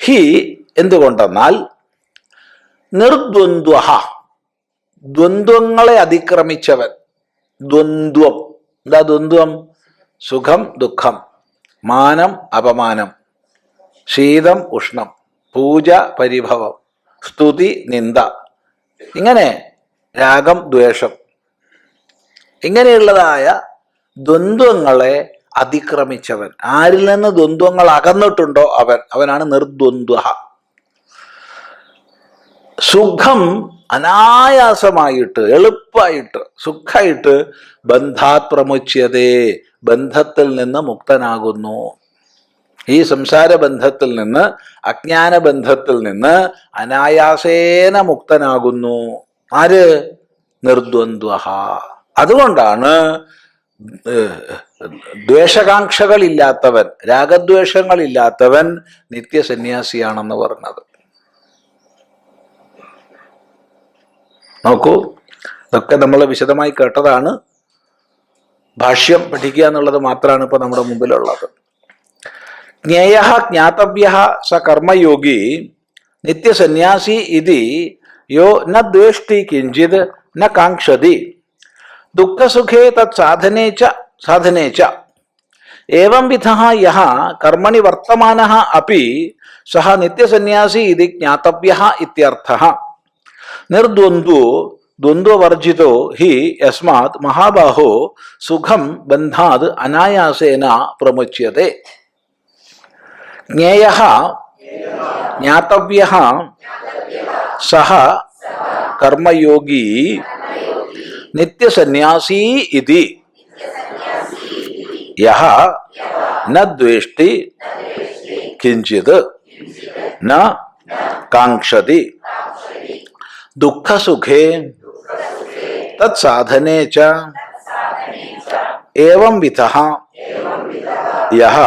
ഹി എന്തുകൊണ്ടെന്നാൽ നിർദ്വന്ദ്വ, ദ്വന്ദ്വങ്ങളെ അതിക്രമിച്ചവൻ. ദ്വന്ദ്വം എന്താ? ദ്വന്ദ്വം സുഖം ദുഃഖം, മാനം അപമാനം, ശീതം ഉഷ്ണം, പൂജ പരിഭവം, സ്തുതി നിന്ദ, ഇങ്ങനെ രാഗം ദ്വേഷം, ഇങ്ങനെയുള്ളതായ ദ്വന്ദ്വങ്ങളെ അതിക്രമിച്ചവൻ. ആരിൽ നിന്ന് ദ്വന്ദ്വങ്ങൾ അകന്നിട്ടുണ്ടോ അവനാണ് നിർദ്വന്ദ്വ. സുഖം അനായാസമായിട്ട് എളുപ്പമായിട്ട് സുഖമായിട്ട് ബന്ധാത് പ്രമുച്യതേ, ബന്ധത്തിൽ നിന്ന് മുക്തനാകുന്നു. ഈ സംസാര ബന്ധത്തിൽ നിന്ന്, അജ്ഞാന ബന്ധത്തിൽ നിന്ന് അനായാസേന മുക്തനാകുന്നു. ആര്? നിർദ്വന്ദ്വ. അതുകൊണ്ടാണ് ദ്വേഷകാംക്ഷകളില്ലാത്തവൻ, രാഗദ്വേഷങ്ങളില്ലാത്തവൻ നിത്യസന്യാസിയാണെന്ന് പറഞ്ഞത്. നോക്കൂ, ഇതൊക്കെ നമ്മൾ വിശദമായി കേട്ടതാണ്. ഭാഷ്യം പഠിക്കുക എന്നുള്ളത് മാത്രമാണ് ഇപ്പൊ നമ്മുടെ മുമ്പിലുള്ളത്. ജ്ഞേയ ജ്ഞാതവ്യ സ കർമ്മയോഗി നിത്യസന്യാസി ഇതി യോ ന ദ്വേഷ്ടി കിഞ്ചിത് ന കാംക്ഷതി ദുഃഖസുഖേ തത് സാധനേ ച ഏവം വിധഃ യഃ കർമ്മണി വർത്തമാനഃ അപി സഹ നിത്യസന്യാസി ഇതി ജ്ഞാതവ്യഃ ഇത്യർത്ഥഃ. നിർദ്വന്ദ്വോ ദ്വന്ദ്വവർജിതോ ഹി യസ്മാത് മഹാബാഹോ സുഖം ബന്ധാത് അനായാസേന പ്രമുച്യത്തെ. ജ്ഞേയഃ ജ്ഞാതവ്യഃ സഹ കർമ്മയോഗി നിത്യസന്യാസി ഇതി യഃ ന ദ്വേഷ്ടി കിഞ്ചിത് ന കാംക്ഷതി ദുഃഖസുഖേ തത് സാധനേ ച ഏവം വിധഃ യഃ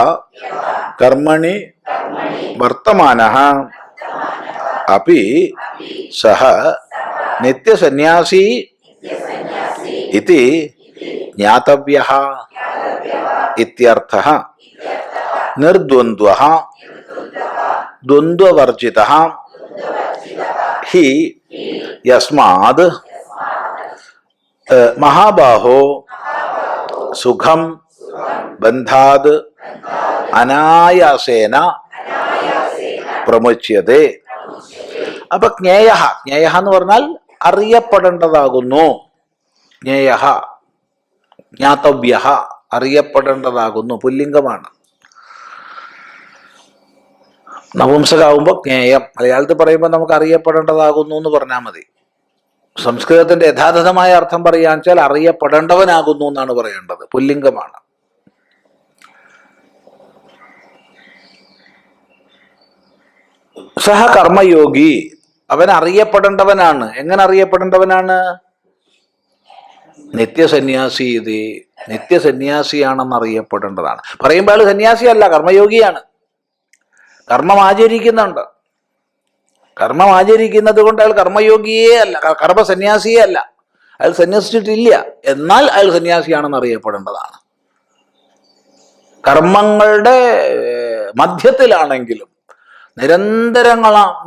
കർമ്മണി വർത്തമാനഃ അപി സഹ നിത്യസന്യാസി ഇതി ജ്ഞാതവ്യഃ ഇത്യർത്ഥഃ. നിർദ്വന്ദ്വഃ ദ്വന്ദ്വവർജിതഃ ഹി യസ്മാത് മഹാബാഹോ സുഖം ബന്ധാത് അനായാസേന പ്രമുച്യത്തെ. അപ്പൊ ജ്ഞേയ എന്ന് പറഞ്ഞാൽ അറിയപ്പെടേണ്ടതാകുന്നു. ജ്ഞേയ ജ്ഞാതവ്യ അറിയപ്പെടേണ്ടതാകുന്നു, പുല്ലിംഗമാണ്. നപുംസകാവുമ്പോൾ ജ്ഞേയം. മലയാളത്തിൽ പറയുമ്പോൾ നമുക്ക് അറിയപ്പെടേണ്ടതാകുന്നു എന്ന് പറഞ്ഞാൽ മതി. സംസ്കൃതത്തിന്റെ യഥാർത്ഥമായ അർത്ഥം പറയാന്ന് വെച്ചാൽ അറിയപ്പെടേണ്ടവനാകുന്നു എന്നാണ് പറയേണ്ടത്, പുല്ലിംഗമാണ്. സഹ കർമ്മയോഗി, അവൻ അറിയപ്പെടേണ്ടവനാണ്. എങ്ങനെ അറിയപ്പെടേണ്ടവനാണ്? നിത്യസന്യാസി. ഇത് നിത്യസന്യാസിയാണെന്ന് അറിയപ്പെടേണ്ടതാണ്. പറയുമ്പോൾ അയാൾ സന്യാസിയല്ല, കർമ്മയോഗിയാണ്. കർമ്മം ആചരിക്കുന്നുണ്ട്. കർമ്മം ആചരിക്കുന്നത് കൊണ്ട് അയാൾ കർമ്മയോഗിയേ അല്ല, കർമ്മസന്യാസിയേ അല്ല. അയാൾ സന്യസിച്ചിട്ടില്ല, എന്നാൽ അയാൾ സന്യാസിയാണെന്ന് അറിയപ്പെടേണ്ടതാണ്. കർമ്മങ്ങളുടെ മധ്യത്തിലാണെങ്കിലും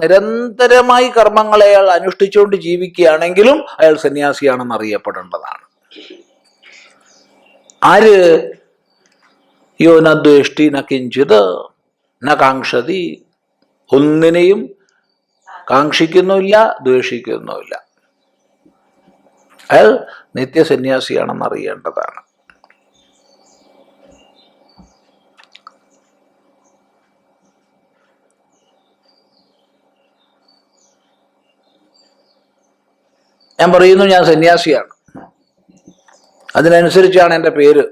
നിരന്തരമായി കർമ്മങ്ങളെ അയാൾ അനുഷ്ഠിച്ചുകൊണ്ട് ജീവിക്കുകയാണെങ്കിലും അയാൾ സന്യാസിയാണെന്ന് അറിയപ്പെടേണ്ടതാണ്. ആര്? യോ ന ദ്വേഷ്ടി ന കിഞ്ചിത് ന കാംക്ഷതി, ഒന്നിനെയും കാക്ഷിക്കുന്നുമില്ല ദ്വേഷിക്കുന്നുമില്ല. അയാൾ നിത്യസന്യാസിയാണെന്ന് അറിയേണ്ടതാണ്. ഞാൻ പറയുന്നു ഞാൻ സന്യാസിയാണ്, അതിനനുസരിച്ചാണ് എൻ്റെ പേര്.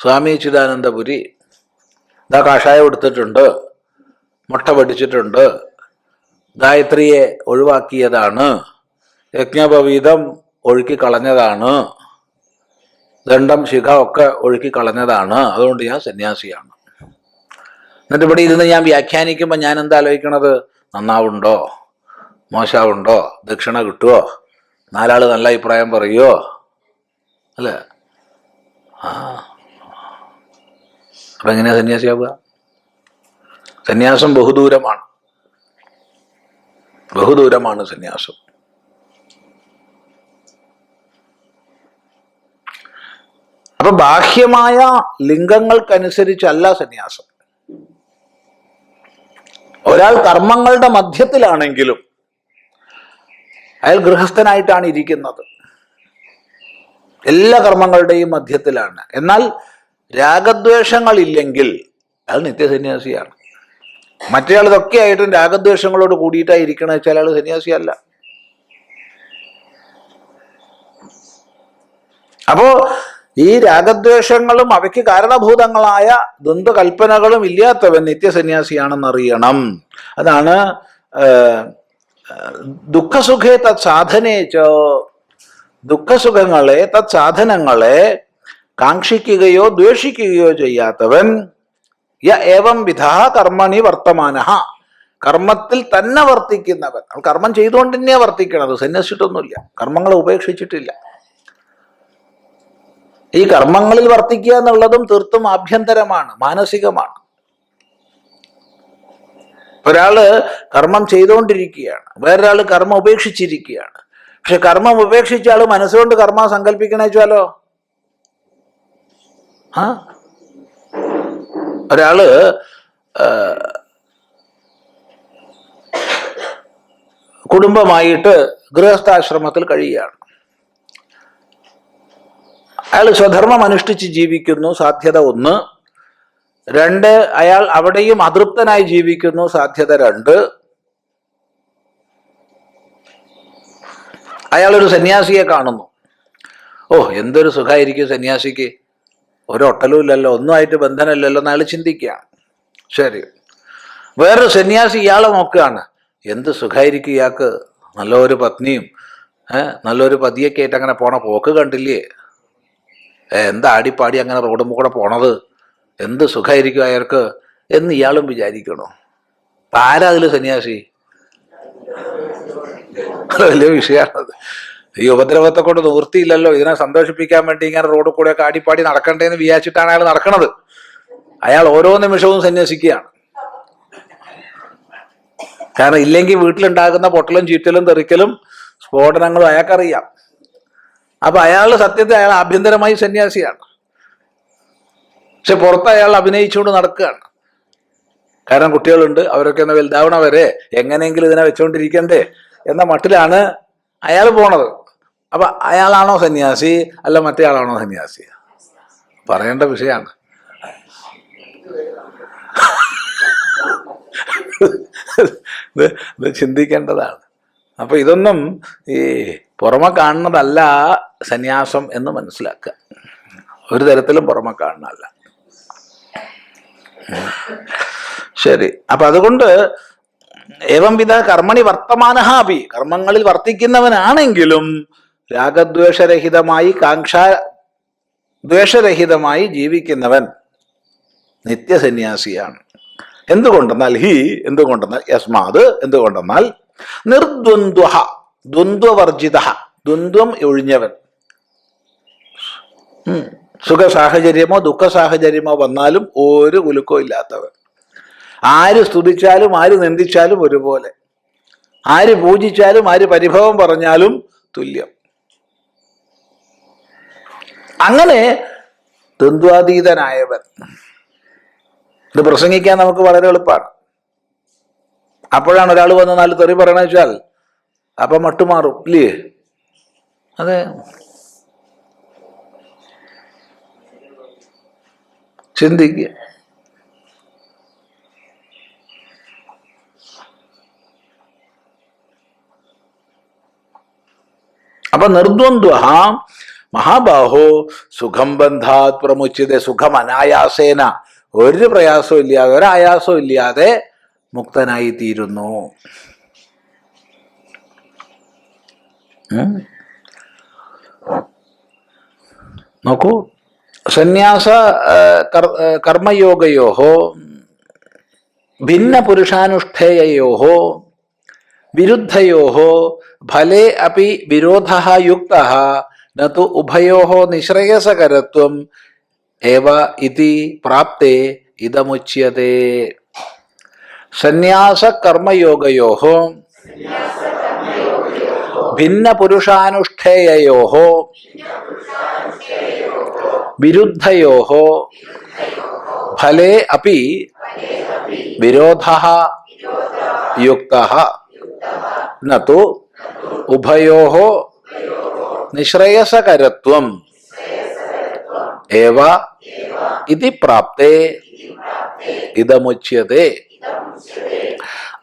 സ്വാമി ചിദാനന്ദപുരി. ഇതാ കാഷായം എടുത്തിട്ടുണ്ട്, മുട്ട പഠിച്ചിട്ടുണ്ട്, ഗായത്രിയെ ഒഴിവാക്കിയതാണ്, യജ്ഞോപവീതം ഒഴുക്കി കളഞ്ഞതാണ്, ദണ്ഡം ശിഖ ഒക്കെ ഒഴുക്കി കളഞ്ഞതാണ്, അതുകൊണ്ട് ഞാൻ സന്യാസിയാണ്. എന്നിട്ട് ഇവിടെ ഇരുന്ന് ഞാൻ വ്യാഖ്യാനിക്കുമ്പോൾ ഞാൻ എന്താ ആലോചിക്കണത്? നന്നാവുണ്ടോ, മോശമുണ്ടോ, ദക്ഷിണ കിട്ടുമോ, നാലാള് നല്ല അഭിപ്രായം പറയുമോ? അല്ലേ? ആ, അപ്പൊ എങ്ങനെയാ സന്യാസിയാവുക? സന്യാസം ബഹുദൂരമാണ്, ബഹുദൂരമാണ് സന്യാസം. അപ്പൊ ബാഹ്യമായ ലിംഗങ്ങൾക്കനുസരിച്ചല്ല സന്യാസം. ഒരാൾ കർമ്മങ്ങളുടെ മധ്യത്തിലാണെങ്കിലും അയാൾ ഗൃഹസ്ഥനായിട്ടാണ് ഇരിക്കുന്നത്, എല്ലാ കർമ്മങ്ങളുടെയും മധ്യത്തിലാണ്. എന്നാൽ രാഗദ്വേഷങ്ങളില്ലെങ്കിൽ അയാൾ നിത്യസന്യാസിയാണ്. മറ്റേയാൾ ഇതൊക്കെ ആയിട്ടും രാഗദ്വേഷങ്ങളോട് കൂടിയിട്ടാണ് ഇരിക്കണമെന്ന് വെച്ചാൽ അയാൾ സന്യാസിയല്ല. അപ്പോ ഈ രാഗദ്വേഷങ്ങളും അവയ്ക്ക് കാരണഭൂതങ്ങളായ ദ്വന്ദ്വകൽപ്പനകളും ഇല്ലാത്തവൻ നിത്യസന്യാസിയാണെന്നറിയണം. അതാണ് ദുഃഖസുഖേ തത് സാധനേച്ചോ, ദുഃഖസുഖങ്ങളെ തത് സാധനങ്ങളെ കാക്ഷിക്കുകയോ ദ്വേഷിക്കുകയോ ചെയ്യാത്തവൻ യ ഏവം വിധ കർമ്മണി വർത്തമാനഃ, കർമ്മത്തിൽ തന്നെ വർത്തിക്കുന്നവൻ. കർമ്മം ചെയ്തുകൊണ്ട് തന്നെയാ വർത്തിക്കണത്, സന്യസിച്ചിട്ടൊന്നുമില്ല, കർമ്മങ്ങളെ ഉപേക്ഷിച്ചിട്ടില്ല. ഈ കർമ്മങ്ങളിൽ വർത്തിക്കുക എന്നുള്ളതും തീർത്തും ആഭ്യന്തരമാണ്, മാനസികമാണ്. ഒരാള് കർമ്മം ചെയ്തുകൊണ്ടിരിക്കുകയാണ്, വേറൊരാള് കർമ്മം ഉപേക്ഷിച്ചിരിക്കുകയാണ്. പക്ഷെ കർമ്മം ഉപേക്ഷിച്ച ആള് മനസ്സുകൊണ്ട് കർമ്മം സങ്കല്പിക്കണേ വെച്ചാലോ, ഒരാള് കുടുംബമായിട്ട് ഗൃഹസ്ഥാശ്രമത്തിൽ കഴിയുകയാണ്. അയാൾ സ്വധർമ്മം അനുഷ്ഠിച്ച് ജീവിക്കുന്നു, സാധ്യത 1. 2, അയാൾ അവിടെയും അതൃപ്തനായി ജീവിക്കുന്നു, സാധ്യത 2. അയാളൊരു സന്യാസിയെ കാണുന്നു. ഓ, എന്തൊരു സുഖമായിരിക്കും സന്യാസിക്ക്, ഒരൊട്ടലും ഇല്ലല്ലോ, ഒന്നുമായിട്ട് ബന്ധനമില്ലല്ലോ എന്ന് അയാൾ ചിന്തിക്കുകയാണ്. ശരി. വേറൊരു സന്യാസി ഇയാളെ നോക്കുകയാണ്. എന്ത് സുഖമായിരിക്കും ഇയാൾക്ക്, നല്ലൊരു പത്നിയും നല്ലൊരു പതിയൊക്കെ ആയിട്ട് അങ്ങനെ പോണ പോക്ക് കണ്ടില്ലേ, എന്താ ആടിപ്പാടി അങ്ങനെ റോഡും കൂടെ പോണത്, എന്ത് സുഖമായിരിക്കും അയാൾക്ക് എന്ന് ഇയാളും വിചാരിക്കണോ? ആരാ അതിൽ സന്യാസി? വലിയ വിഷയമാണത്. ഈ ഉപദ്രവത്തെ കൊണ്ട് നിവൃത്തിയില്ലല്ലോ, ഇതിനെ സന്തോഷിപ്പിക്കാൻ വേണ്ടി ഇങ്ങനെ റോഡിൽ കൂടെയൊക്കെ ആടിപ്പാടി നടക്കണ്ടേന്ന് വിചാരിച്ചിട്ടാണ് അയാൾ നടക്കണത്. അയാൾ ഓരോ നിമിഷവും സന്യസിക്കുകയാണ്. കാരണം ഇല്ലെങ്കിൽ വീട്ടിലുണ്ടാകുന്ന പൊട്ടലും ചീറ്റലും തെറിക്കലും സ്ഫോടനങ്ങളും അയാൾക്കറിയാം. അപ്പൊ അയാൾ സത്യത്തിൽ അയാൾ ആഭ്യന്തരമായി സന്യാസിയാണ്, പക്ഷെ പുറത്ത് അയാൾ അഭിനയിച്ചുകൊണ്ട് നടക്കുകയാണ്. കാരണം കുട്ടികളുണ്ട്, അവരൊക്കെ ഒന്ന് വലുതാവണ വരെ എങ്ങനെയെങ്കിലും ഇതിനെ വെച്ചുകൊണ്ടിരിക്കണ്ടേ എന്ന മട്ടിലാണ് അയാൾ പോണത്. അപ്പൊ അയാളാണോ സന്യാസി, അല്ല മറ്റേ ആളാണോ സന്യാസി? പറയേണ്ട വിഷയമാണ്. ഇത് ചിന്തിക്കേണ്ടതാണ്. അപ്പൊ ഇതൊന്നും ഈ പുറമെ കാണുന്നതല്ല സന്യാസം എന്ന് മനസ്സിലാക്കുക. ഒരു തരത്തിലും പുറമെ കാണുന്നതല്ല. ശരി. അപ്പൊ അതുകൊണ്ട് ഏവം വിധ കർമ്മണി വർത്തമാനഃ അപി, കർമ്മങ്ങളിൽ വർത്തിക്കുന്നവനാണെങ്കിലും രാഗദ്വേഷരഹിതമായി ദ്വേഷരഹിതമായി ജീവിക്കുന്നവൻ നിത്യസന്യാസിയാണ്. എന്തുകൊണ്ടെന്നാൽ യസ്മാത്, എന്തുകൊണ്ടെന്നാൽ നിർദ്വന്ദ്വ, ദ്വന്ദ്വവർജിത, ദ്വന്ദ്വം ഒഴിഞ്ഞവൻ. സുഖ സാഹചര്യമോ ദുഃഖ സാഹചര്യമോ വന്നാലും ഒരു കുലുക്കോ ഇല്ലാത്തവൻ. ആര് സ്തുതിച്ചാലും ആര് നിന്ദിച്ചാലും ഒരുപോലെ, ആര് പൂജിച്ചാലും ആര് പരിഭവം പറഞ്ഞാലും തുല്യം. അങ്ങനെ ദ്വന്ദ്വാതീതനായവൻ. ഇത് പ്രസംഗിക്കാൻ നമുക്ക് വളരെ എളുപ്പമാണ്. അപ്പോഴാണ് ഒരാൾ വന്ന് 4 തെറി പറയണ വെച്ചാൽ അപ്പം മട്ടുമാറും ഇല്ലേ? അതെ, ചിന്തിക്കുക. അപ്പൊ നിർദ്വന്ദ്വ മഹാബാഹോ സുഖം ബന്ധാത് പ്രമുച്യതേ, സുഖം അനായാസേന, ഒരു പ്രയാസവും ഇല്ലാതെ ഒരായാസവും ഇല്ലാതെ മുക്തനായി തീരുന്നു. നോക്കൂ, സന്യാസ കർമ്മയോഗയോ ഭിന്ന പുരുഷാനുഷ്ഠേയോ വിരുദ്ധയോः ഫലേ അപി വിരോധഃ യുക്തഃ ന തു ഉഭയോः നിശ്രേയസകരത്വം ഏവ ഇതി പ്രാപ്തേ ഇദമുച്യതേ. സന്യാസ കർമ്മയോഗയോः ഭിന്ന പുരുഷാനുഷ്ഠേയയോः വിരുദ്ധയോः ഫലേ അപി വിരോധഃ യുക്തഃ ന തു ഉഭയോः നിശ്രേയസകരത്വം ഏവ ഇതി പ്രാപ്തേ ഇദമുച്യതേ.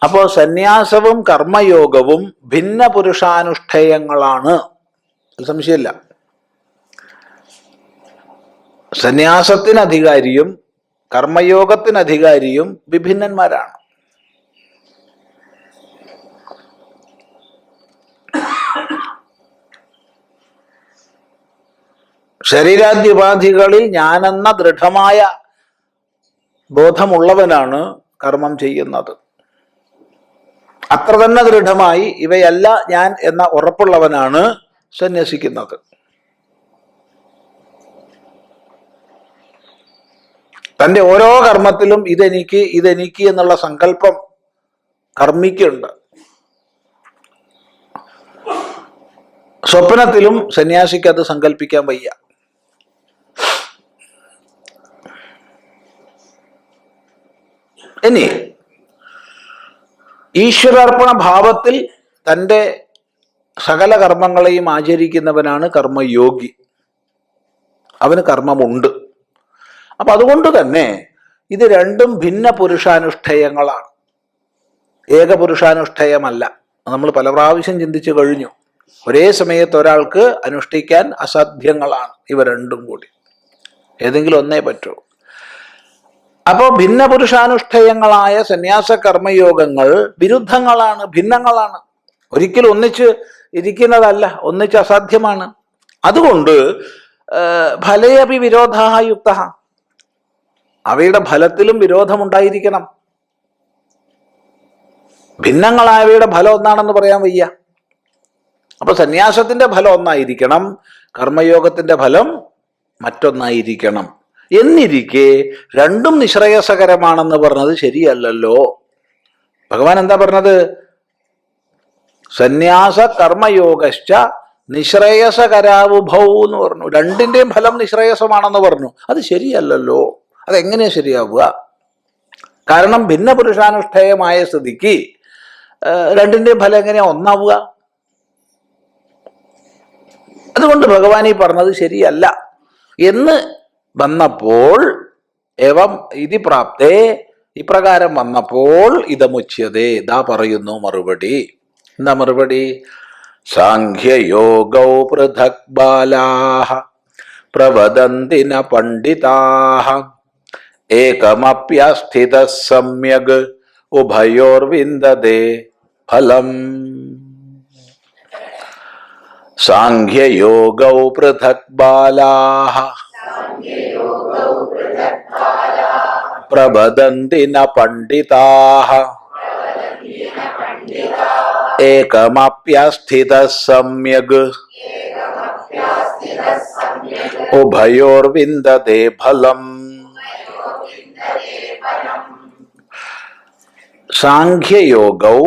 അപ്പോ സന്യാസവും കർമ്മയോഗവും ഭിന്ന പുരുഷാനുഷ്ഠേയങ്ങളാണ്, സംശയമില്ല. സന്യാസത്തിന് അധികാരിയും കർമ്മയോഗത്തിന് അധികാരിയും വിഭിന്നന്മാരാണ്. ശരീരാദ്യുപാധികളിൽ ഞാനെന്ന ദൃഢമായ ബോധമുള്ളവനാണ് കർമ്മം ചെയ്യുന്നത്. അത്ര തന്നെ ദൃഢമായി ഇവയല്ല ഞാൻ എന്ന ഉറപ്പുള്ളവനാണ് സന്യസിക്കുന്നത്. തൻ്റെ ഓരോ കർമ്മത്തിലും ഇതെനിക്ക് എന്നുള്ള സങ്കല്പം കർമ്മിക്കുണ്ട്. സ്വപ്നത്തിലും സന്യാസിക്ക് അത് സങ്കല്പിക്കാൻ വയ്യ. ഇനി ഈശ്വരാർപ്പണ ഭാവത്തിൽ തൻ്റെ സകല കർമ്മങ്ങളെയും ആചരിക്കുന്നവനാണ് കർമ്മയോഗി. അവന് കർമ്മമുണ്ട്. അപ്പൊ അതുകൊണ്ട് തന്നെ ഇത് രണ്ടും ഭിന്ന പുരുഷാനുഷ്ഠേയങ്ങളാണ്, ഏകപുരുഷാനുഷ്ഠേയമല്ല. നമ്മൾ പല പ്രാവശ്യം ചിന്തിച്ചു കഴിഞ്ഞു. ഒരേ സമയത്ത് ഒരാൾക്ക് അനുഷ്ഠിക്കാൻ അസാധ്യങ്ങളാണ് ഇവ രണ്ടും കൂടി. ഏതെങ്കിലും ഒന്നേ പറ്റൂ. അപ്പോൾ ഭിന്ന പുരുഷാനുഷ്ഠേയങ്ങളായ സന്യാസ കർമ്മയോഗങ്ങൾ വിരുദ്ധങ്ങളാണ്, ഭിന്നങ്ങളാണ്. ഒരിക്കലും ഒന്നിച്ച് ഇരിക്കുന്നതല്ല, ഒന്നിച്ച് അസാധ്യമാണ്. അതുകൊണ്ട് ഫലേ അപി വിരോധഃ യുക്തഃ, അവയുടെ ഫലത്തിലും വിരോധമുണ്ടായിരിക്കണം. ഭിന്നങ്ങളായവയുടെ ഫലം ഒന്നാണെന്ന് പറയാൻ വയ്യ. അപ്പൊ സന്യാസത്തിന്റെ ഫലം ഒന്നായിരിക്കണം, കർമ്മയോഗത്തിന്റെ ഫലം മറ്റൊന്നായിരിക്കണം. എന്നിരിക്കെ രണ്ടും നിശ്രേയസകരമാണെന്ന് പറഞ്ഞത് ശരിയല്ലല്ലോ. ഭഗവാൻ എന്താ പറഞ്ഞത്? സന്യാസ കർമ്മയോഗശ്ച നിശ്രേയസകരാവുഭൗ എന്ന് പറഞ്ഞു. രണ്ടിന്റെയും ഫലം നിശ്രേയസമാണെന്ന് പറഞ്ഞു. അത് ശരിയല്ലല്ലോ. അതെങ്ങനെയാ ശരിയാവുക? കാരണം ഭിന്ന പുരുഷാനുഷ്ഠേയമായ സ്ഥിതിക്ക് രണ്ടിന്റെയും ഫലം എങ്ങനെയാ ഒന്നാവുക? അതുകൊണ്ട് ഭഗവാൻ ഈ പറഞ്ഞത് ശരിയല്ല എന്ന് വന്നപ്പോൾ, ഏവം ഇതി പ്രാപ്തേ, ഇപ്രകാരം വന്നപ്പോൾ ഇദമുച്യതേ, ഇതാ പറയുന്നു മറുപടി. എന്താ മറുപടി? സാഖ്യയോഗൗ പൃഥക് ബാലാഃ പ്രവദന്തി ന പണ്ഡിതാഃ ഏകമപ്യസ്ഥിതഃ സമ്യഗ് ഉഭയോർവിന്ദതേ ഫലം. സാഖ്യയോഗൗ പൃഥക് ബാലാഃ പ്രവദന്തി ന പണ്ഡിതാഃ ഏകമപ്യസ്ഥിതഃ സമ്യഗ് ഉഭയോർവിന്ദതേ ഫലം. സാഖ്യയോഗൗ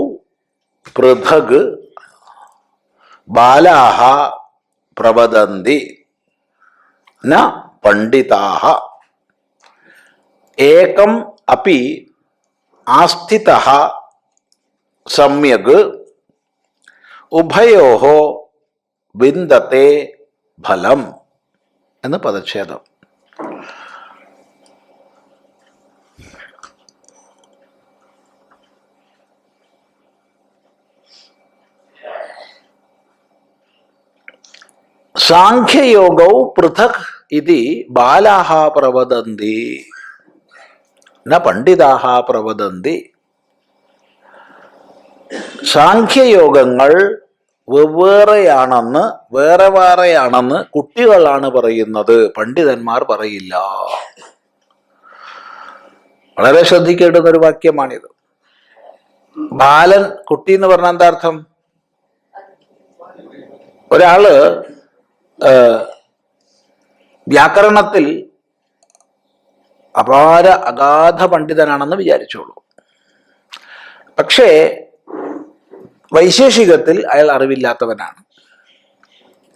പൃഥക് ബാലാഃ പ്രവദന്തി ന പണ്ഡിതാഃ ഏകം അപി ആസ്ഥിതഃ സമ്യഗ് ഉഭയോഃ വിന്ദതേ ഫലം എന്ന് പദച്ഛേദം. സാഖ്യയോഗൗ പൃഥക് ഇതി ബാലാഃ പ്രവദന്തി ന പണ്ഡിതാഃ പ്രവദന്തി. സാഖ്യയോഗങ്ങൾ വെവ്വേറെയാണെന്ന്, വേറെ വേറെയാണെന്ന് കുട്ടികളാണ് പറയുന്നത്, പണ്ഡിതന്മാർ പറയില്ല. വളരെ ശ്രദ്ധിക്കേണ്ടുന്ന ഒരു വാക്യമാണിത്. ബാലൻ, കുട്ടി എന്ന് പറഞ്ഞാൽ എന്താ അർത്ഥം? ഒരാള് വ്യാകരണത്തിൽ അഗാധ പണ്ഡിതനാണെന്ന് വിചാരിച്ചോളൂ. പക്ഷേ വൈശേഷികത്തിൽ അയാൾ അറിവില്ലാത്തവനാണ്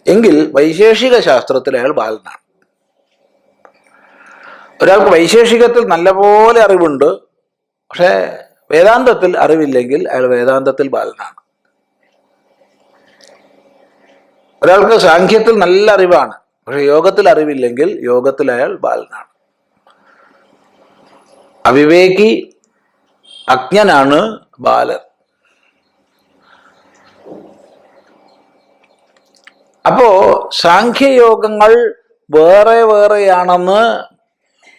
എങ്കിൽ വൈശേഷിക ശാസ്ത്രത്തിൽ അയാൾ ബാലനാണ്. ഒരാൾക്ക് വൈശേഷികത്തിൽ നല്ലപോലെ അറിവുണ്ട്, പക്ഷെ വേദാന്തത്തിൽ അറിവില്ലെങ്കിൽ അയാൾ വേദാന്തത്തിൽ ബാലനാണ്. ഒരാൾക്ക് സാഖ്യത്തിൽ നല്ല അറിവാണ്, പക്ഷെ യോഗത്തിൽ അറിവില്ലെങ്കിൽ യോഗത്തിൽ അയാൾ ബാലനാണ്. അവിവേകി അജ്ഞനാണ് ബാലൻ. അപ്പോ സാഖ്യയോഗങ്ങൾ വേറെ വേറെയാണെന്ന്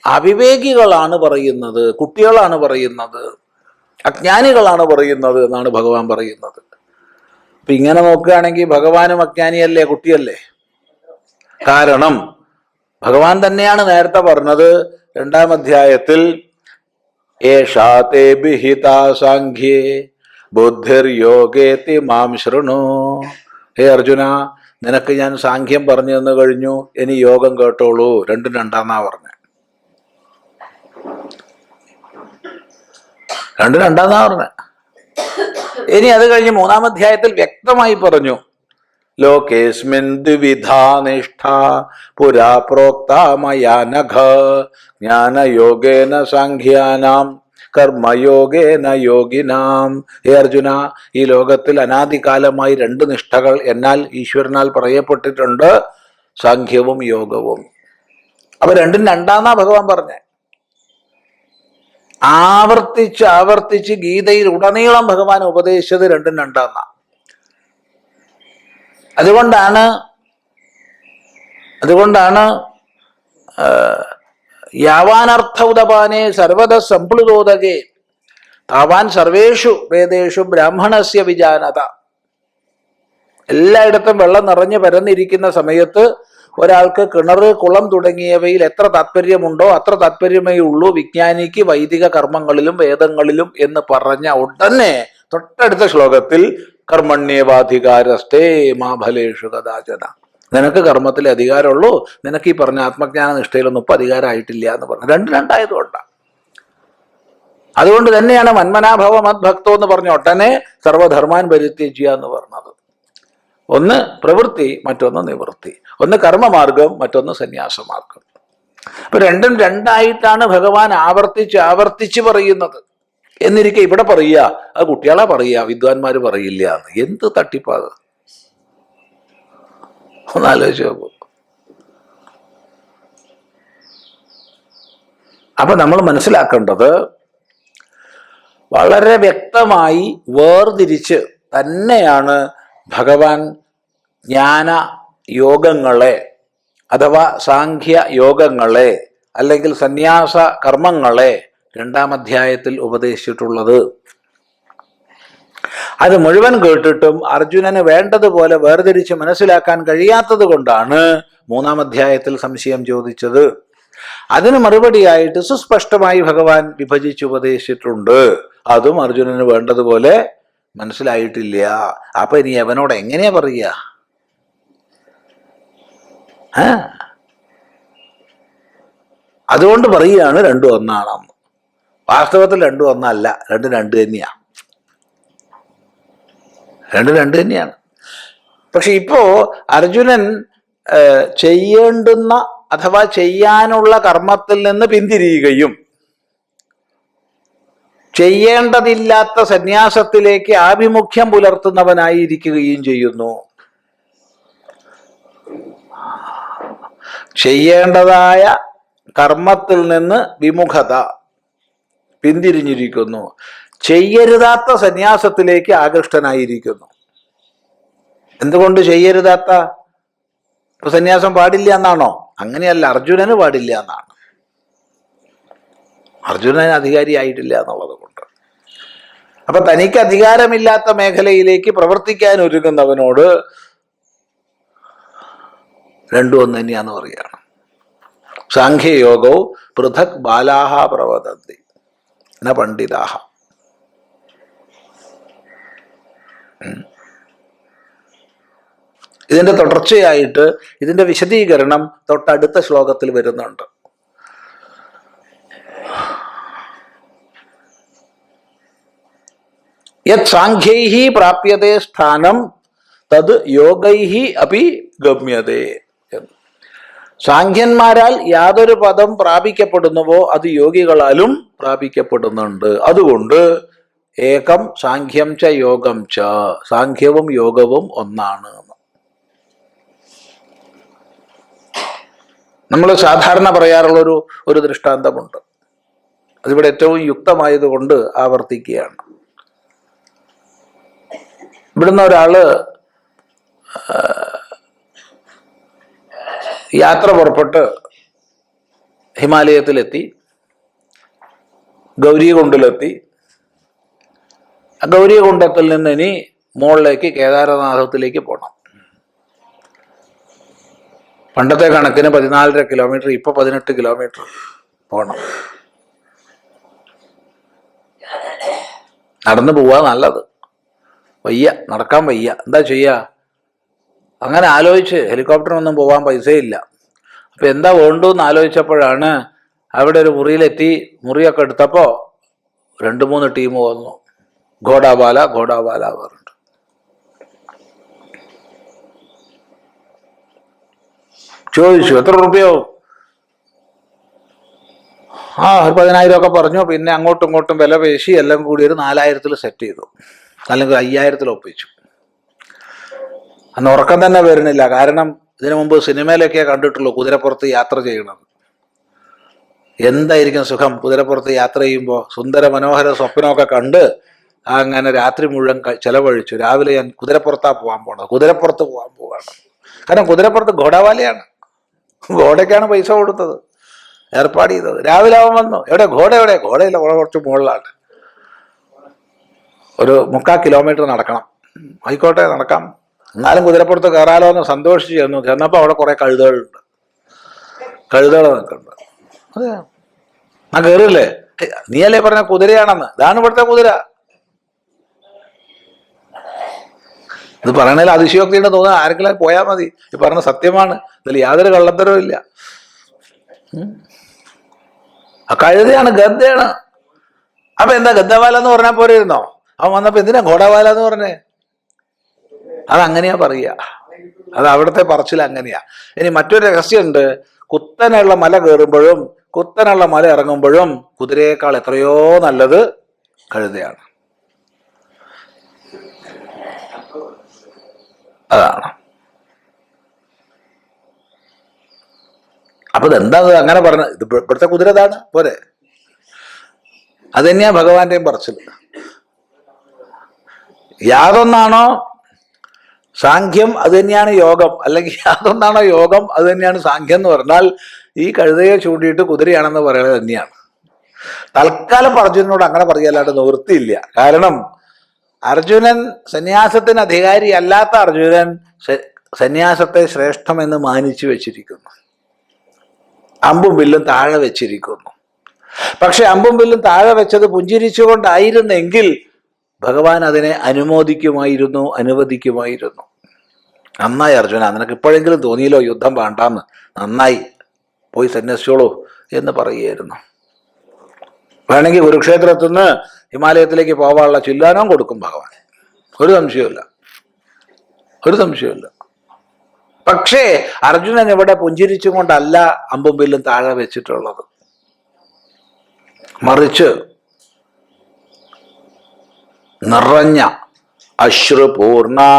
അവിവേകികളാണ് പറയുന്നത്, കുട്ടികളാണ് പറയുന്നത്, അജ്ഞാനികളാണ് പറയുന്നത് എന്നാണ് ഭഗവാൻ പറയുന്നത്. അപ്പൊ ഇങ്ങനെ നോക്കുകയാണെങ്കിൽ ഭഗവാനും അജ്ഞാനിയല്ലേ, കുട്ടിയല്ലേ? കാരണം ഭഗവാൻ തന്നെയാണ് നേരത്തെ പറഞ്ഞത് 2-ാം അധ്യായത്തിൽ, ഏഷാ തേ വിഹിതാ സാഖ്യേ ബുദ്ധിർ യോഗേതി മാം ശൃണു. ഹേ അർജുന, നിനക്ക് ഞാൻ സാഖ്യം പറഞ്ഞു തന്നു കഴിഞ്ഞു, ഇനി യോഗം കേട്ടോളൂ. 2:2 പറഞ്ഞ 2:2 പറഞ്ഞ. ഇനി അത് കഴിഞ്ഞ് 3-ാം അധ്യായത്തിൽ വ്യക്തമായി പറഞ്ഞു, ലോകേസ്മിൻ ദ്വിവിധാ നിഷ്ഠ പുരാ പ്രോക്ത മയാ നഘ ജ്ഞാനയോഗേന സാഖ്യാനാം കർമ്മയോഗേന യോഗിനാം. ഹേ അർജുന, ഈ ലോകത്തിൽ അനാദികാലമായി 2 നിഷ്ഠകൾ എന്നാൽ ഈശ്വരനാൽ പറയപ്പെട്ടിട്ടുണ്ട്, സാഖ്യവും യോഗവും. അപ്പൊ 2:2 ഭഗവാൻ പറഞ്ഞേ. ആവർത്തിച്ച് ആവർത്തിച്ച് ഗീതയിൽ ഉടനീളം ഭഗവാൻ ഉപദേശിച്ചത് 2:2. അതുകൊണ്ടാണ് യാവാനർത്ഥ ഉദപാനെ സർവത സംപ്ലുതോദകേ താവാൻ സർവേഷു വേദേഷു ബ്രാഹ്മണസ്യ വിജാനത. എല്ലായിടത്തും വെള്ളം നിറഞ്ഞു പരന്നിരിക്കുന്ന സമയത്ത് ഒരാൾക്ക് കിണറ്, കുളം തുടങ്ങിയവയിൽ എത്ര താല്പര്യമുണ്ടോ അത്ര താല്പര്യമേ ഉള്ളൂ വിജ്ഞാനിക്ക് വൈദിക കർമ്മങ്ങളിലും വേദങ്ങളിലും എന്ന് പറഞ്ഞ ഉടനെ തൊട്ടടുത്ത ശ്ലോകത്തിൽ കർമ്മണ്യേവാധികാരസ്തേ മാ ഫലേഷു കദാചന. നിനക്ക് കർമ്മത്തിൽ അധികാരമുള്ളൂ, നിനക്ക് ഈ പറഞ്ഞ ആത്മജ്ഞാന നിഷ്ഠയിലൊന്നും ഇപ്പം അധികാരമായിട്ടില്ല എന്ന് പറഞ്ഞു. 2:2 അതുകൊണ്ട് തന്നെയാണ് മന്മനാഭവ മദ്ഭക്തോ എന്ന് പറഞ്ഞ ഒട്ടനെ സർവധർമാൻ പരിത്യജ്യ എന്ന് പറഞ്ഞത്. ഒന്ന് പ്രവൃത്തി, മറ്റൊന്ന് നിവൃത്തി. ഒന്ന് കർമ്മമാർഗം, മറ്റൊന്ന് സന്യാസമാർഗം. അപ്പൊ 2:2 ഭഗവാൻ ആവർത്തിച്ച് പറയുന്നത്. എന്നിരിക്കെ ഇവിടെ പറയുക, അത് കുട്ടികളെ പറയുക, വിദ്വാൻമാര് പറയില്ല എന്ന്. എന്ത് തട്ടിപ്പാത്! ഒന്നാലോചിച്ച് നോക്കൂ. അപ്പൊ നമ്മൾ മനസ്സിലാക്കേണ്ടത് വളരെ വ്യക്തമായി വേർതിരിച്ച് തന്നെയാണ് ഭഗവാൻ ജ്ഞാന യോഗങ്ങളെ അഥവാ സാഖ്യ യോഗങ്ങളെ അല്ലെങ്കിൽ സന്യാസ കർമ്മങ്ങളെ 2-ാം അധ്യായത്തിൽ ഉപദേശിച്ചിട്ടുള്ളത്. അത് മുഴുവൻ കേട്ടിട്ടും അർജുനന് വേണ്ടതുപോലെ വേർതിരിച്ച് മനസ്സിലാക്കാൻ കഴിയാത്തത് കൊണ്ടാണ് 3-ാം അധ്യായത്തിൽ സംശയം ചോദിച്ചത്. അതിന് മറുപടിയായിട്ട് സുസ്പഷ്ടമായി ഭഗവാൻ വിഭജിച്ച് ഉപദേശിച്ചിട്ടുണ്ട്. അതും അർജുനന് വേണ്ടതുപോലെ മനസ്സിലായിട്ടില്ല. അപ്പൊ ഇനി അവനോട് എങ്ങനെയാ പറയുക? അതുകൊണ്ട് പറയുകയാണ് 2:1. വാസ്തവത്തിൽ 2:1 2:2 തന്നെയാ. 2:2 തന്നെയാണ്. പക്ഷെ ഇപ്പോ അർജുനൻ ചെയ്യേണ്ടുന്ന അഥവാ ചെയ്യാനുള്ള കർമ്മത്തിൽ നിന്ന് പിന്തിരിയുകയും ചെയ്യേണ്ടതില്ലാത്ത സന്യാസത്തിലേക്ക് ആഭിമുഖ്യം പുലർത്തുന്നവനായിരിക്കുകയും ചെയ്യുന്നു. ചെയ്യേണ്ടതായ കർമ്മത്തിൽ നിന്ന് വിമുഖത, പിന്തിരിഞ്ഞിരിക്കുന്നു. ചെയ്യരുതാത്ത സന്യാസത്തിലേക്ക് ആകൃഷ്ടനായിരിക്കുന്നു. എന്തുകൊണ്ട് ചെയ്യരുതാത്ത? ഇപ്പൊ സന്യാസം പാടില്ല എന്നാണോ? അങ്ങനെയല്ല, അർജുനന് പാടില്ല എന്നാണ്. അർജുനന് അധികാരിയായിട്ടില്ല എന്നുള്ളത് കൊണ്ട്. അപ്പൊ തനിക്ക് അധികാരമില്ലാത്ത മേഖലയിലേക്ക് പ്രവർത്തിക്കാൻ ഒരുങ്ങുന്നവനോട് 2:1 തന്നെയാന്ന് പറയുകയാണ്. സാഖ്യയോഗോ പൃഥക് ബാലാഹ പ്രവദന്തി ന പണ്ഡിതാഹ. ഇതിന്റെ തുടർച്ചയായിട്ട് ഇതിന്റെ വിശദീകരണം തൊട്ടടുത്ത ശ്ലോകത്തിൽ വരുന്നുണ്ട്. യത് സാഖ്യൈഹി പ്രാപ്യതേ സ്ഥാനം തത് യോഗൈഹി അപി ഗമ്യതേ. സാഖ്യന്മാരാൽ യാതൊരു പദം പ്രാപിക്കപ്പെടുന്നുവോ അത് യോഗികളാലും പ്രാപിക്കപ്പെടുന്നുണ്ട്. അതുകൊണ്ട് ഏകം സാഖ്യം ച യോഗം ച, സാഖ്യവും യോഗവും ഒന്നാണ്. നമ്മൾ സാധാരണ പറയാറുള്ളൊരു ഒരു ദൃഷ്ടാന്തമുണ്ട്. അതിവിടെ ഏറ്റവും യുക്തമായതുകൊണ്ട് ആവർത്തിക്കുകയാണ്. ഇവിടുന്ന് ഒരാള് യാത്ര പുറപ്പെട്ട് ഹിമാലയത്തിലെത്തി, ഗൗരീകുണ്ടിലെത്തി. ഗൗരീകുണ്ടത്തിൽ നിന്ന് ഇനി മുകളിലേക്ക് കേദാരനാഥത്തിലേക്ക് പോകണം. പണ്ടത്തെ കണക്കിന് 14.5 കിലോമീറ്റർ, ഇപ്പൊ 18 കിലോമീറ്റർ പോകണം. നടന്നു പോവാ നല്ലത്. വയ്യ, നടക്കാൻ വയ്യ, എന്താ ചെയ്യുക? അങ്ങനെ ആലോചിച്ച് ഹെലികോപ്റ്ററിനൊന്നും പോകാൻ പൈസയില്ല. അപ്പൊ എന്താ വേണ്ടൂന്ന് ആലോചിച്ചപ്പോഴാണ് അവിടെ ഒരു മുറിയിലെത്തി. മുറിയൊക്കെ എടുത്തപ്പോ 2-3 ടീം വന്നു. ഘോടാവാല പറഞ്ഞിട്ട്. ചോദിച്ചു എത്ര രൂപയാവും? 10,000 ഒക്കെ പറഞ്ഞു. പിന്നെ അങ്ങോട്ടും ഇങ്ങോട്ടും വില പേശി എല്ലാം കൂടി ഒരു 4,000 സെറ്റ് ചെയ്തു, അല്ലെങ്കിൽ 5,000 ഒപ്പിച്ചു. അന്ന് ഉറക്കം തന്നെ വരുന്നില്ല. കാരണം ഇതിനു മുമ്പ് സിനിമയിലൊക്കെ കണ്ടിട്ടുള്ളൂ കുതിരപ്പുറത്ത് യാത്ര ചെയ്യണത്. എന്തായിരിക്കും സുഖം കുതിരപ്പുറത്ത് യാത്ര ചെയ്യുമ്പോൾ. സുന്ദര മനോഹര സ്വപ്നമൊക്കെ കണ്ട് അങ്ങനെ രാത്രി മുഴുവൻ ചെലവഴിച്ചു. രാവിലെ ഞാൻ കുതിരപ്പുറത്താ പോകാൻ പോണത്, കുതിരപ്പുറത്ത് പോകാൻ പോവാണ്. കാരണം കുതിരപ്പുറത്ത് ഘോടാവാലയാണ്. ഘോടയ്ക്കാണ് പൈസ കൊടുത്തത്, ഏർപ്പാട് ചെയ്തത്. രാവിലെ അവൻ വന്നു. എവിടെ ഘോട? ഘോടയില്ല, കുറച്ച് മുകളിലാണ്. ഒരു 3/4 കിലോമീറ്റർ നടക്കണം. ആയിക്കോട്ടെ, നടക്കാം, എന്നാലും കുതിരപ്പുറത്ത് കയറാലോ എന്ന് സന്തോഷിച്ച് ചെന്നപ്പോൾ അവിടെ കുറെ കഴുതകളുണ്ട്. കഴുതകൾ നിൽക്കുന്നുണ്ട്. അതെ, ആ കയറില്ലേ? നീയല്ലേ പറഞ്ഞ കുതിരയാണെന്ന്? ഇതാണ് ഇവിടുത്തെ കുതിര. ഇത് പറയണതിൽ അതിശയോക്തിയുണ്ട് തോന്നുക. ആരെങ്കിലും പോയാൽ മതി. ഈ പറഞ്ഞ സത്യമാണ്, ഇതിൽ യാതൊരു കള്ളത്തരവും ഇല്ല. ആ കഴുതയാണ്, ഗദ്ദയാണ്. അപ്പൊ എന്താ ഗദ്ദവാല എന്ന് പറഞ്ഞാൽ പോരായിരുന്നോ? അവൻ വന്നപ്പോ എന്തിനാ ഘോടാവാല എന്ന് പറഞ്ഞേ? അതങ്ങനെയാ പറയുക. അത് അവിടുത്തെ പറച്ചിൽ അങ്ങനെയാ. ഇനി മറ്റൊരു രഹസ്യമുണ്ട്. കുത്തനുള്ള മല കയറുമ്പോഴും കുത്തനുള്ള മല ഇറങ്ങുമ്പോഴും കുതിരയേക്കാൾ എത്രയോ നല്ലത് കഴുതയാണ്. അതാണ്. അപ്പൊ ഇതെന്താ അങ്ങനെ പറഞ്ഞത്? ഇത് ഇവിടുത്തെ കുതിര ഇതാണ് പോരെ. അത് തന്നെയാ ഭഗവാന്റെയും പറച്ചിൽ. യാതൊന്നാണോ സാഖ്യം അത് തന്നെയാണ് യോഗം, അല്ലെങ്കിൽ യാതൊന്നാണോ യോഗം അത് തന്നെയാണ് സാഖ്യം എന്ന് പറഞ്ഞാൽ ഈ കഴുതയെ ചൂണ്ടിയിട്ട് കുതിരയാണെന്ന് പറയുന്നത് തന്നെയാണ്. തൽക്കാലം അർജുനനോട് അങ്ങനെ പറയല്ലാണ്ട് നിവൃത്തിയില്ല. കാരണം അർജുനൻ സന്യാസത്തിന് അധികാരി അല്ലാത്ത അർജുനൻ സന്യാസത്തെ ശ്രേഷ്ഠമെന്ന് മാനിച്ചു വെച്ചിരിക്കുന്നു. അമ്പും വില്ലും താഴെ വെച്ചിരിക്കുന്നു. പക്ഷെ അമ്പും വില്ലും താഴെ വെച്ചത് പുഞ്ചിരിച്ചുകൊണ്ടായിരുന്നെങ്കിൽ ഭഗവാൻ അതിനെ അനുവദിക്കുമായിരുന്നു. നന്നായി അർജുന, നിനക്ക് ഇപ്പോഴെങ്കിലും തോന്നിയല്ലോ യുദ്ധം വേണ്ടാന്ന്, നന്നായി, പോയി സന്യസിച്ചോളൂ എന്ന് പറയുമായിരുന്നു. വേണമെങ്കിൽ കുരുക്ഷേത്രത്തിൽ നിന്ന് ഹിമാലയത്തിലേക്ക് പോകാനുള്ള ചില്ലാനവും കൊടുക്കും ഭഗവാൻ. ഒരു സംശയമില്ല. പക്ഷേ അർജുനൻ ഇവിടെ പുഞ്ചിരിച്ചും കൊണ്ടല്ല അമ്പും വില്ലും താഴെ വെച്ചിട്ടുള്ളത്. മറിച്ച് നിറഞ്ഞ അശ്രുപൂർണാകുലേക്ഷണം,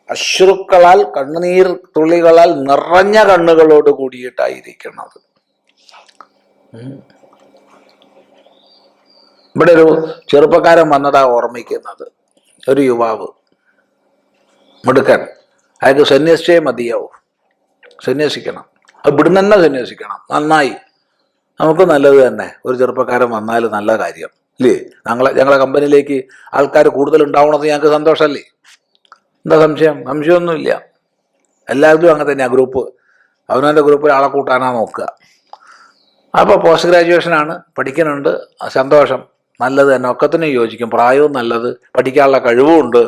അശ്രുക്കളാൽ, കണ്ണുനീർ തുള്ളികളാൽ നിറഞ്ഞ കണ്ണുകളോട് കൂടിയിട്ടായിരിക്കണത്. ഇവിടെ ഒരു ചെറുപ്പക്കാരൻ വന്നതാ ഓർമ്മിക്കുന്നത്. ഒരു യുവാവ്, മിടുക്കൻ. അയാൾക്ക് സന്യസിച്ചേ മതിയാവും. സന്യസിക്കണം, ഇവിടുന്ന് തന്നെ സന്യസിക്കണം. നന്നായി, നമുക്ക് നല്ലത് തന്നെ. ഒരു ചെറുപ്പക്കാരൻ വന്നാൽ നല്ല കാര്യം ഇല്ലേ? ഞങ്ങളെ കമ്പനിയിലേക്ക് ആൾക്കാർ കൂടുതൽ ഉണ്ടാവണത് ഞങ്ങൾക്ക് സന്തോഷമല്ലേ? എന്താ സംശയം? സംശയമൊന്നുമില്ല. എല്ലാവരും അങ്ങനെ തന്നെയാണ്. ഗ്രൂപ്പ്, അവനവൻ്റെ ഗ്രൂപ്പിൽ ആളെ കൂട്ടാനാ നോക്കുക. അപ്പോൾ പോസ്റ്റ് ഗ്രാജുവേഷനാണ്, പഠിക്കുന്നുണ്ട്, സന്തോഷം. നല്ലത് തന്നെ, ഒക്കത്തിനും യോജിക്കും, പ്രായവും നല്ലത്, പഠിക്കാനുള്ള കഴിവുമുണ്ട്.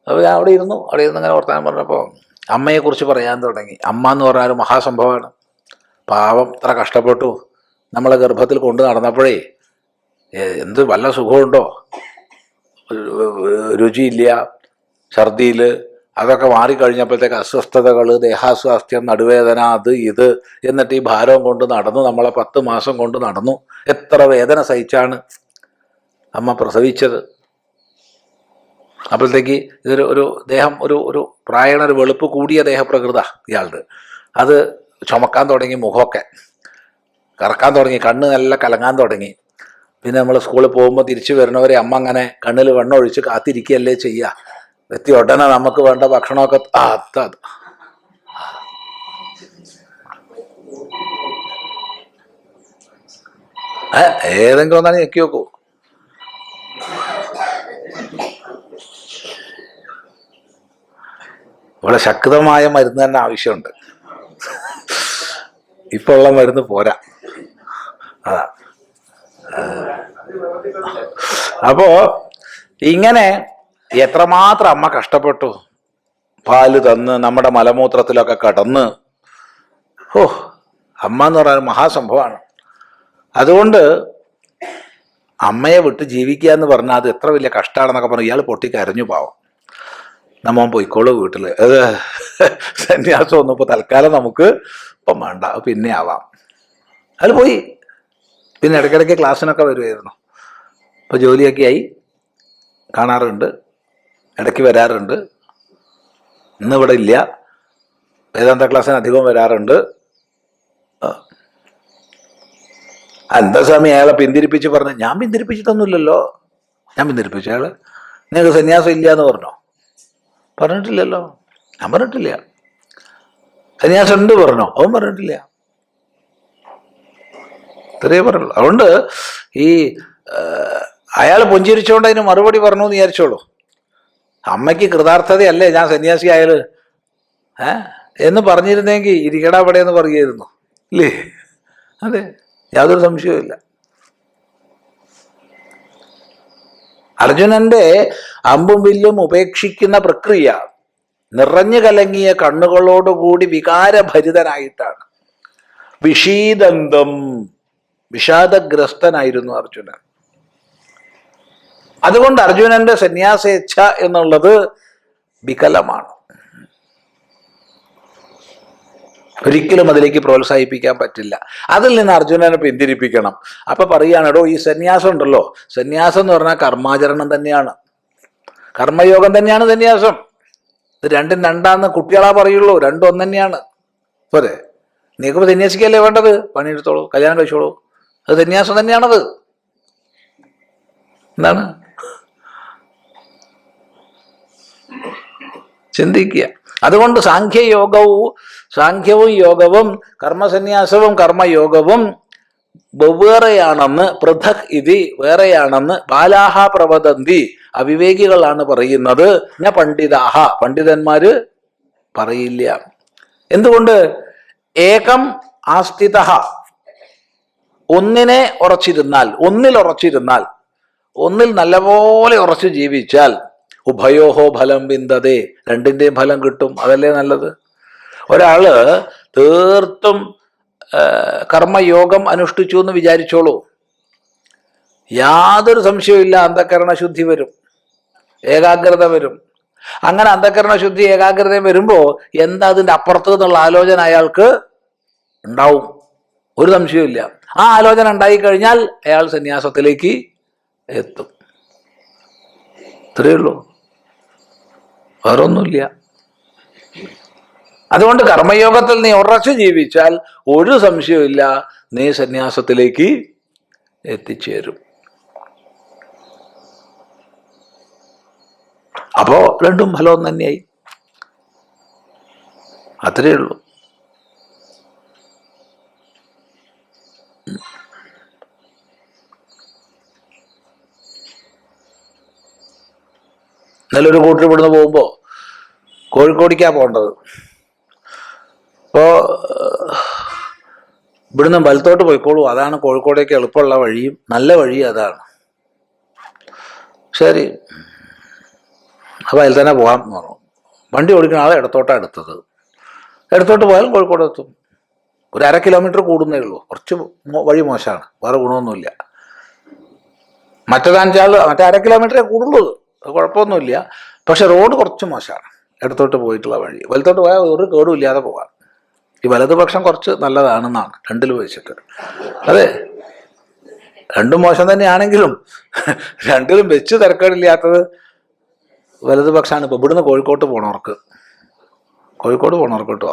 അപ്പോൾ ഞാൻ അവിടെ ഇരുന്നു ഇങ്ങനെ വർത്താനം പറഞ്ഞപ്പോൾ അമ്മയെക്കുറിച്ച് പറയാൻ തുടങ്ങി. അമ്മ എന്ന് പറഞ്ഞാൽ ഒരു മഹാസംഭവമാണ്. പാവം ഇത്ര കഷ്ടപ്പെട്ടു നമ്മളെ ഗർഭത്തിൽ കൊണ്ട് നടന്നപ്പോഴേ എന്ത് വല്ല സുഖമുണ്ടോ, രുചിയില്ല, ഛർദിയിൽ, അതൊക്കെ മാറിക്കഴിഞ്ഞപ്പോഴത്തേക്ക് അസ്വസ്ഥതകൾ, ദേഹാസ്വാസ്ഥ്യം, നടുവേദന, അത് ഇത്, എന്നിട്ട് ഈ ഭാരം കൊണ്ട് നടന്നു, നമ്മളെ 10 മാസം കൊണ്ട് നടന്നു. എത്ര വേദന സഹിച്ചാണ് അമ്മ പ്രസവിച്ചത്. അപ്പോഴത്തേക്ക് ഇതൊരു ഒരു ദേഹം ഒരു പ്രായണ ഒരു വെളുപ്പ് കൂടിയ ദേഹപ്രകൃത ഇയാളുടെ. അത് ചുമക്കാൻ തുടങ്ങി, മുഖമൊക്കെ കറക്കാൻ തുടങ്ങി, കണ്ണ് നല്ല കലങ്ങാൻ തുടങ്ങി. പിന്നെ നമ്മൾ സ്കൂളിൽ പോകുമ്പോൾ തിരിച്ചു വരുന്നവരെ അമ്മ അങ്ങനെ കണ്ണിൽ വെള്ളം ഒഴിച്ച് കാത്തിരിക്കുകയല്ലേ ചെയ്യുക. എത്തി ഉടനെ നമുക്ക് വേണ്ട ഭക്ഷണമൊക്കെ ഏതെങ്കിലും ഒന്നാണ് ഞെക്കി നോക്കൂ. ഇവിടെ ശക്തമായ മരുന്ന് തന്നെ ആവശ്യമുണ്ട്. ഇപ്പൊ ഉള്ള മരുന്ന് പോരാ. അതാ. അപ്പോ ഇങ്ങനെ എത്രമാത്രം അമ്മ കഷ്ടപ്പെട്ടു, പാല് തന്ന് നമ്മുടെ മലമൂത്രത്തിലൊക്കെ കടന്ന്. അമ്മ എന്ന് പറയുന്നത് മഹാസംഭവമാണ്. അതുകൊണ്ട് അമ്മയെ വിട്ട് ജീവിക്കുക എന്ന് പറഞ്ഞാൽ അത് എത്ര വലിയ കഷ്ടമാണെന്നൊക്കെ പറഞ്ഞു ഇയാൾ പൊട്ടിക്കരഞ്ഞു. പാവം, നമ്മ പോയിക്കോളൂ വീട്ടിൽ, അത് സന്യാസം ഒന്നും ഇപ്പോൾ തൽക്കാലം നമുക്ക് ഇപ്പം വേണ്ട, പിന്നെ ആവാം. അതിൽ പോയി. പിന്നെ ഇടയ്ക്കിടയ്ക്ക് ക്ലാസ്സിനൊക്കെ വരുമായിരുന്നു. ഇപ്പോൾ ജോലിയൊക്കെ ആയി, കാണാറുണ്ട്, ഇടയ്ക്ക് വരാറുണ്ട്. ഇന്നിവിടെ ഇല്ല, വേദാന്ത ക്ലാസ്സിന് അധികം വരാറുണ്ട്. എന്താ സ്വാമി അയാളെ പിന്തിരിപ്പിച്ച് പറഞ്ഞു? ഞാൻ പിന്തിരിപ്പിച്ചിട്ടൊന്നുമില്ലല്ലോ. ഞാൻ പിന്തിരിപ്പിച്ചു അയാള്? നിങ്ങൾക്ക് സന്യാസം ഇല്ല എന്ന് പറഞ്ഞോ? പറഞ്ഞിട്ടില്ലല്ലോ. ഞാൻ പറഞ്ഞിട്ടില്ല. സന്യാസം ഉണ്ട് പറഞ്ഞോ? അവൻ പറഞ്ഞിട്ടില്ല. ഇത്രയേ പറയുള്ളൂ. അതുകൊണ്ട് ഈ അയാൾ പുഞ്ചിരിച്ചോണ്ട് അതിന് മറുപടി പറഞ്ഞു എന്ന് വിചാരിച്ചോളൂ. അമ്മയ്ക്ക് കൃതാർത്ഥതയല്ലേ ഞാൻ സന്യാസി ആയാല് എന്ന് പറഞ്ഞിരുന്നെങ്കിൽ ഇരിക്കടാ അവിടെ എന്ന് പറയുമായിരുന്നു, ഇല്ലേ? അതെ, യാതൊരു സംശയവുമില്ല. അർജുനന്റെ അമ്പും വില്ലും ഉപേക്ഷിക്കുന്ന പ്രക്രിയ നിറഞ്ഞു കലങ്ങിയ കണ്ണുകളോടുകൂടി വികാരഭരിതനായിട്ടാണ്. വിഷീദന്തം, വിഷാദഗ്രസ്തനായിരുന്നു അർജുനൻ. അതുകൊണ്ട് അർജുനന്റെ സന്യാസേച്ഛ എന്നുള്ളത് വികലമാണ്. ഒരിക്കലും അതിലേക്ക് പ്രോത്സാഹിപ്പിക്കാൻ പറ്റില്ല. അതിൽ നിന്ന് അർജുനനെ പിന്തിരിപ്പിക്കണം. അപ്പൊ പറയുകയാണെടോ, ഈ സന്യാസം ഉണ്ടല്ലോ, സന്യാസം എന്ന് പറഞ്ഞാൽ കർമാചരണം തന്നെയാണ്, കർമ്മയോഗം തന്നെയാണ് സന്യാസം. ഇത് രണ്ടും രണ്ടാന്ന് കുട്ടികളാ പറയുള്ളൂ, രണ്ടും ഒന്ന് തന്നെയാണ്. പോരെ, നീക്കിപ്പോൾ സന്യാസിക്കല്ലേ വേണ്ടത്? പണിയെടുത്തോളൂ, കല്യാണം കഴിച്ചോളൂ, അത് സന്യാസം തന്നെയാണത്. എന്താണ് ചിന്തിക്കുക. അതുകൊണ്ട് സാഖ്യവും യോഗവും കർമ്മസന്യാസവും കർമ്മയോഗവും വെവ്വേറെയാണെന്ന്, പൃഥക് ഇതി വേറെയാണെന്ന് ബാലാഹ പ്രവദന്തി, അവിവേകികളാണ് പറയുന്നത്. ന പണ്ഡിതാഹ, പണ്ഡിതന്മാര് പറയില്ല. എന്തുകൊണ്ട്? ഏകം ആസ്ഥിത, ഒന്നിൽ ഉറച്ചിരുന്നാൽ, ഒന്നിൽ നല്ലപോലെ ഉറച്ചു ജീവിച്ചാൽ, ഉഭയോഹോ ഫലം വിന്ദതേ, രണ്ടിൻ്റെയും ഫലം കിട്ടും. അതല്ലേ നല്ലത്. ഒരാള് തീർത്തും കർമ്മയോഗം അനുഷ്ഠിച്ചു എന്ന് വിചാരിച്ചോളൂ, യാതൊരു സംശയവുമില്ല, അന്ധകരണ ശുദ്ധി വരും, ഏകാഗ്രത വരും. അങ്ങനെ അന്ധകരണ ശുദ്ധി ഏകാഗ്രത വരുമ്പോൾ എന്താ അതിൻ്റെ അപ്പുറത്ത് എന്നുള്ള ആലോചന അയാൾക്ക് ഉണ്ടാവും, ഒരു സംശയവുമില്ല. ആ ആലോചന ഉണ്ടായിക്കഴിഞ്ഞാൽ അയാൾ സന്യാസത്തിലേക്ക് എത്തും. ഇത്രയേ ഉള്ളൂ, വേറൊന്നുമില്ല. അതുകൊണ്ട് കർമ്മയോഗത്തിൽ നീ ഉറച്ചു ജീവിച്ചാൽ ഒരു സംശയവുമില്ല, നീ സന്യാസത്തിലേക്ക് എത്തിച്ചേരും. അപ്പോ രണ്ടും ഫലം തന്നെയായി. അത്രയേ ഉള്ളൂ. ഇന്നലൊരു കൂട്ടർ ഇവിടുന്ന് പോകുമ്പോൾ കോഴിക്കോടിക്കാണ് പോകേണ്ടത്. അപ്പോൾ ഇവിടുന്ന് വലത്തോട്ട് പോയിക്കോളൂ, അതാണ് കോഴിക്കോടേക്ക് എളുപ്പമുള്ള വഴിയും നല്ല വഴിയും അതാണ്. ശരി, അപ്പോൾ അതിൽ തന്നെ പോകാം എന്ന് പറഞ്ഞു. വണ്ടി ഓടിക്കുന്ന ആൾ ഇടത്തോട്ടാണ് എടുത്തത്. ഇടത്തോട്ട് പോയാൽ കോഴിക്കോട് എത്തും. ഒരു 1/2 കിലോമീറ്റർ കൂടുന്നേ ഉള്ളൂ. കുറച്ച് വഴി മോശമാണ്, വേറെ ഗുണമൊന്നുമില്ല. മറ്റേ 1/2 കിലോമീറ്ററേ കൂടുള്ളൂ, അത് കുഴപ്പമൊന്നുമില്ല. പക്ഷെ റോഡ് കുറച്ച് മോശമാണ്, ഇടത്തോട്ട് പോയിട്ടുള്ള വഴി. വലത്തോട്ട് പോയാൽ ഒരു കേടും ഇല്ലാതെ പോകാം. ഈ വലതുപക്ഷം കുറച്ച് നല്ലതാണെന്നാണ് രണ്ടിലും വെച്ചിട്ട്. അതെ, രണ്ടും മോശം തന്നെയാണെങ്കിലും രണ്ടിലും വെച്ച് തിരക്കേടില്ലാത്തത് വലതുപക്ഷമാണ്. ഇപ്പോൾ ഇവിടുന്ന് കോഴിക്കോട് പോണവർക്ക് കേട്ടോ,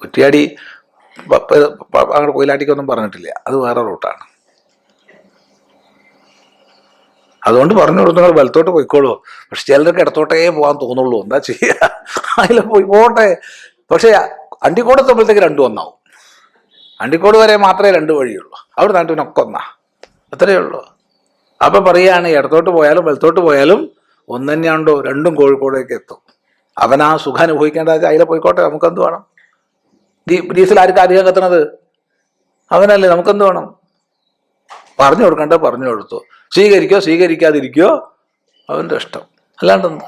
കുറ്റിയാടി അങ്ങോട്ട് കൊയിലാട്ടിക്കൊന്നും പറഞ്ഞിട്ടില്ല, അത് വേറെ റൂട്ടാണ്. അതുകൊണ്ട് പറഞ്ഞു കൊടുത്തു വലത്തോട്ട് പോയിക്കോളൂ. പക്ഷെ ചിലർക്ക് ഇടത്തോട്ടേ പോകാൻ തോന്നുള്ളൂ, എന്താ ചെയ്യുക, അതിൽ പോട്ടെ. പക്ഷെ അണ്ടിക്കോട് എത്തുമ്പോഴത്തേക്ക് 2 ഒന്നാവും. അണ്ടിക്കോട് വരെ മാത്രമേ 2 വഴിയുള്ളൂ, അവിടെ നാട്ടിനൊക്കെ ഒന്നാ, അത്രയേ ഉള്ളൂ. അപ്പൊ പറയുകയാണ് ഇടത്തോട്ട് പോയാലും വലത്തോട്ട് പോയാലും ഒന്ന് തന്നെയാണ്ടോ, രണ്ടും കോഴിക്കോടേക്ക് എത്തും. അവൻ ആ സുഖം അനുഭവിക്കേണ്ട അതിലെ പോയിക്കോട്ടെ, നമുക്കെന്ത് വേണം? ഡീസൽ ആർക്കും അധികം കത്തുന്നത് അവനല്ലേ, നമുക്കെന്ത് വേണം? പറഞ്ഞു കൊടുക്കണ്ട പറഞ്ഞു കൊടുത്തു. സ്വീകരിക്കോ സ്വീകരിക്കാതിരിക്കോ അവൻ്റെ ഇഷ്ടം, അല്ലാണ്ടെന്ത്.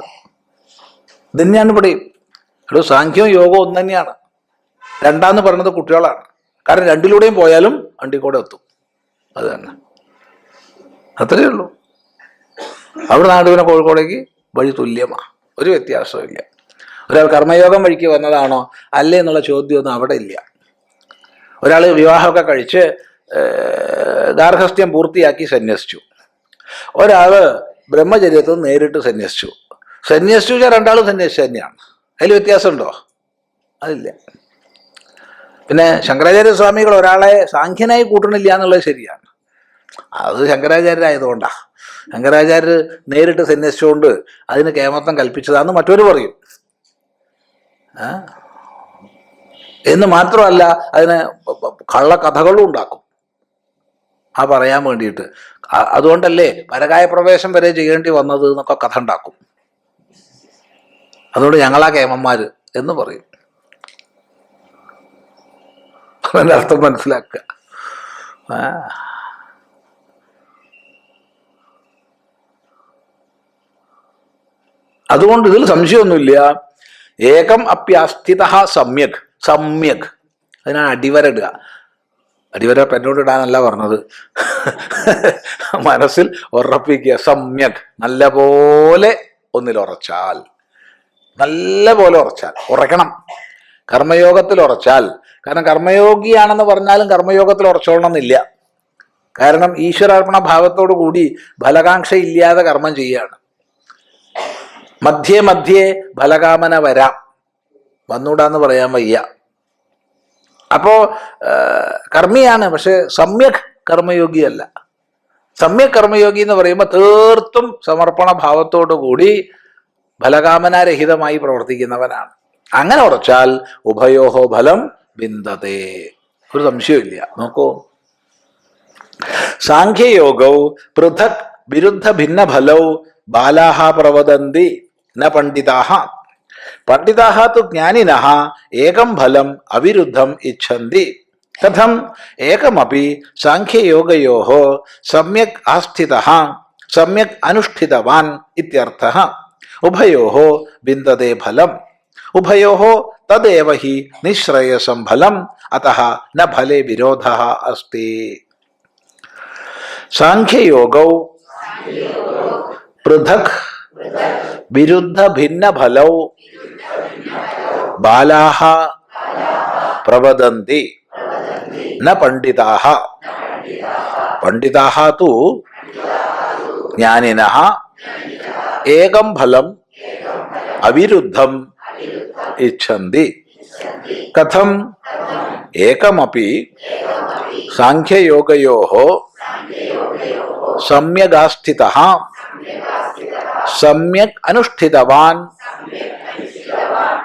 ഇത് തന്നെയാണ് ഇവിടെയും. ഒരു സാഖ്യവും യോഗവും ഒന്ന് തന്നെയാണ്. രണ്ടാന്ന് പറയുന്നത് കുട്ടികളാണ്. കാരണം രണ്ടിലൂടെയും പോയാലും അണ്ടിക്കൂടെ എത്തും, അത് തന്നെ, അത്രയേ ഉള്ളൂ. അവിടെ നാടുവിനെ കോഴിക്കോടേക്ക് വഴി തുല്യമാണ്, ഒരു വ്യത്യാസവും ഇല്ല. ഒരാൾ കർമ്മയോഗം വഴിക്ക് വന്നതാണോ അല്ലേ എന്നുള്ള ചോദ്യമൊന്നും അവിടെ ഇല്ല. ഒരാൾ വിവാഹമൊക്കെ കഴിച്ച് ഗാർഹസ്ഥ്യം പൂർത്തിയാക്കി സന്യസിച്ചു. ഒരാൾ ബ്രഹ്മചര്യത്തിൽ നേരിട്ട് സന്യസിച്ചു വെച്ചാൽ രണ്ടാളും സന്യസിച്ചു തന്നെയാണ്. അതിൽ വ്യത്യാസമുണ്ടോ? അതില്ല. പിന്നെ ശങ്കരാചാര്യ സ്വാമികൾ ഒരാളെ സാഖ്യനായി കൂട്ടണില്ല എന്നുള്ളത് ശരിയാണ്. അത് ശങ്കരാചാര്യരായതുകൊണ്ടാണ്. ശങ്കരാചാര്യർ നേരിട്ട് സന്യസിച്ചുകൊണ്ട് അതിന് കേമത്വം കൽപ്പിച്ചതാണെന്ന് മറ്റൊരു പറയും. എന്ന് മാത്രമല്ല അതിന് കള്ളക്കഥകളും ഉണ്ടാക്കും ആ പറയാൻ വേണ്ടിയിട്ട്. അതുകൊണ്ടല്ലേ പരകായ പ്രവേശം വരെ ചെയ്യേണ്ടി വന്നത് എന്നൊക്കെ കഥ ഉണ്ടാക്കും. അതുകൊണ്ട് ഞങ്ങളാ കേമന്മാര് എന്ന് പറയും. അതിൻ്റെ അർത്ഥം മനസ്സിലാക്കുക. അതുകൊണ്ട് ഇതിൽ സംശയമൊന്നുമില്ല. ഏകം അപ്യാസ്ഥിത സമ്യക്. സമ്യക് അതിനാണ് അടിവര ഇടുക. അടിവര പെന്നോട് ഇടാനല്ല പറഞ്ഞത്, മനസ്സിൽ ഉറപ്പിക്കുക. സമ്യക് നല്ല പോലെ ഒന്നിലുറച്ചാൽ, നല്ല പോലെ ഉറക്കണം. കർമ്മയോഗത്തിൽ ഉറച്ചാൽ. കാരണം കർമ്മയോഗിയാണെന്ന് പറഞ്ഞാലും കർമ്മയോഗത്തിൽ ഉറച്ചോളണം എന്നില്ല. കാരണം ഈശ്വരാർപ്പണ ഭാവത്തോടു കൂടി ഫലകാംക്ഷ ഇല്ലാതെ കർമ്മം ചെയ്യാണ്. മധ്യേ ഫലകാമന വരാം, വന്നൂടാന്ന് പറയാൻ വയ്യ. അപ്പോ കർമ്മിയാണ്, പക്ഷെ സമ്യക് കർമ്മയോഗിയല്ല. സമ്യക് കർമ്മയോഗി എന്ന് പറയുമ്പോൾ തീർത്തും സമർപ്പണ ഭാവത്തോടു കൂടി ഫലകാമനാരഹിതമായി പ്രവർത്തിക്കുന്നവനാണ്. അങ്ങനെ ഉറച്ചാൽ ഉഭയോഹോ ഫലം വിന്ദതേ, ഒരു സംശയമില്ല. നോക്കൂ, സാഖ്യയോഗൗ പൃഥക് വിരുദ്ധ ഭിന്ന ഫലൗ ബാലാഹ പ്രവദന്തി ന പണ്ഡിതാഹ. പണ്ഡിതാഹ തു ജ്ഞാനിനഃ ഏകം ഫലം അവിരുദ്ധം ഇച്ഛന്തി. കഥം ഏകമപി സാഖ്യയോഗയോഃ സമ്യക് ആസ്ഥിതഃ സമ്യക് അനുഷ്ഠിതവാൻ ഇത്യർത്ഥഃ. ഉഭയോഃ വിന്ദതേ ഫലം. ഉഭയോഃ തദേവ ഹി നിശ്രേയസം ഫലം. അതഃ ന ഫലേ വിരോധഃ അസ്തി. സാഖ്യയോഗൗ പൃഥക് വിരുദ്ധ ഭിന്ന ഫലൗ ബാലാഹ പ്രവദന്തി ന പണ്ഡിതാഹ. പണ്ഡിതാഹ തു ജ്ഞാനിനഃ ഏകം ഫലം അവിരുദ്ധം ഇച്ഛന്തി. കഥം ഏകമപി സാഖ്യയോഗയോഃ സമ്യഗാസ്ഥിതഃ സമ്യക് അനുഷ്ഠിതവാൻ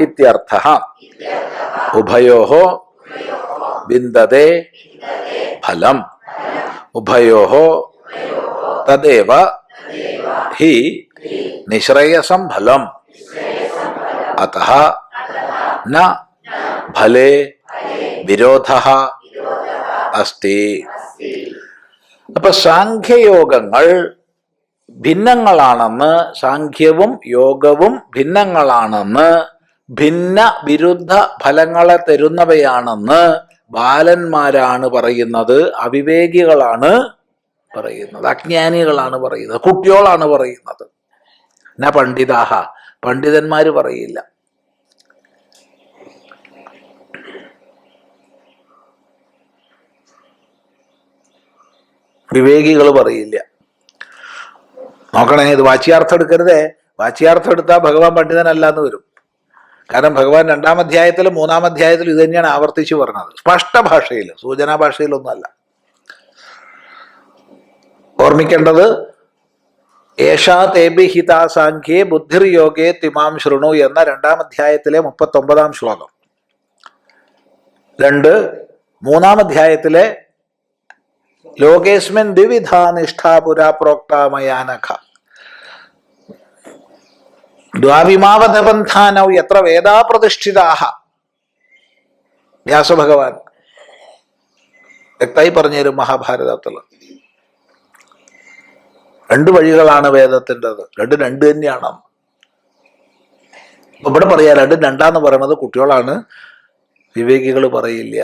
ഇത്യർത്ഥഃ. ഉഭയോഃ വിന്ദതേ ഫലം. ഉഭയോഃ തദേവ ഹി നിശ്രേയസം ഫലം. അതഃ ന ഫലേ വിരോധഃ അസ്തി. അപ്പൊ സാഖ്യയോഗങ്ങൾ ഭിന്നങ്ങളാണെന്ന്, സാഖ്യവും യോഗവും ഭിന്നങ്ങളാണെന്ന്, ഭിന്ന വിരുദ്ധ ഫലങ്ങളെ തരുന്നവയാണെന്ന് ബാലന്മാരാണ് പറയുന്നത്, അവിവേകികളാണ് പറയുന്നത്, അജ്ഞാനികളാണ് പറയുന്നത്, കുട്ടിയോളാണ് പറയുന്നത്. ന പണ്ഡിതാഹ, പണ്ഡിതന്മാര് പറയില്ല. വിവേകികൾ പറയില്ല. നോക്കണേ, ഇത് വാച്യാർത്ഥം എടുക്കരുതേ. വാച്യാർത്ഥം എടുത്താൽ ഭഗവാൻ പണ്ഡിതനല്ല എന്ന് വരും. കാരണം ഭഗവാൻ 2-ാം അധ്യായത്തിലും 3-ാം അധ്യായത്തിലും ഇത് തന്നെയാണ് ആവർത്തിച്ചു പറഞ്ഞത്, സ്പഷ്ട ഭാഷയിൽ, സൂചനാ ഭാഷയിലൊന്നുമല്ല. ഓർമ്മിക്കേണ്ടത് ഏഷാ തേബി ഹിതാ സാഖ്യേ ബുദ്ധിർയോഗേ തിമാം ശൃണു എന്ന 2-ാം അധ്യായത്തിലെ 39-ാം ശ്ലോകം. 3-ാം അധ്യായത്തിലെ ലോകേസ്മിൻ ദ്വിവിധാ നിഷ്ഠാ പുരാ പ്രോക്താ മയാ നഖ ദ്വാവിമാവധപന്ഥാനൗ യത്ര വേദാ പ്രതിഷ്ഠിതാഹ. വ്യാസഭഗവാൻ വ്യക്തമായി പറഞ്ഞുതരും മഹാഭാരതത്തിൽ. 2 വഴികളാണ് വേദത്തിൻ്റെത്, രണ്ട് തന്നെയാണ്. അപ്പൊ ഇവിടെ പറയാ 2 പറയുന്നത് കുട്ടികളാണ്, വിവേകികൾ പറയില്ല.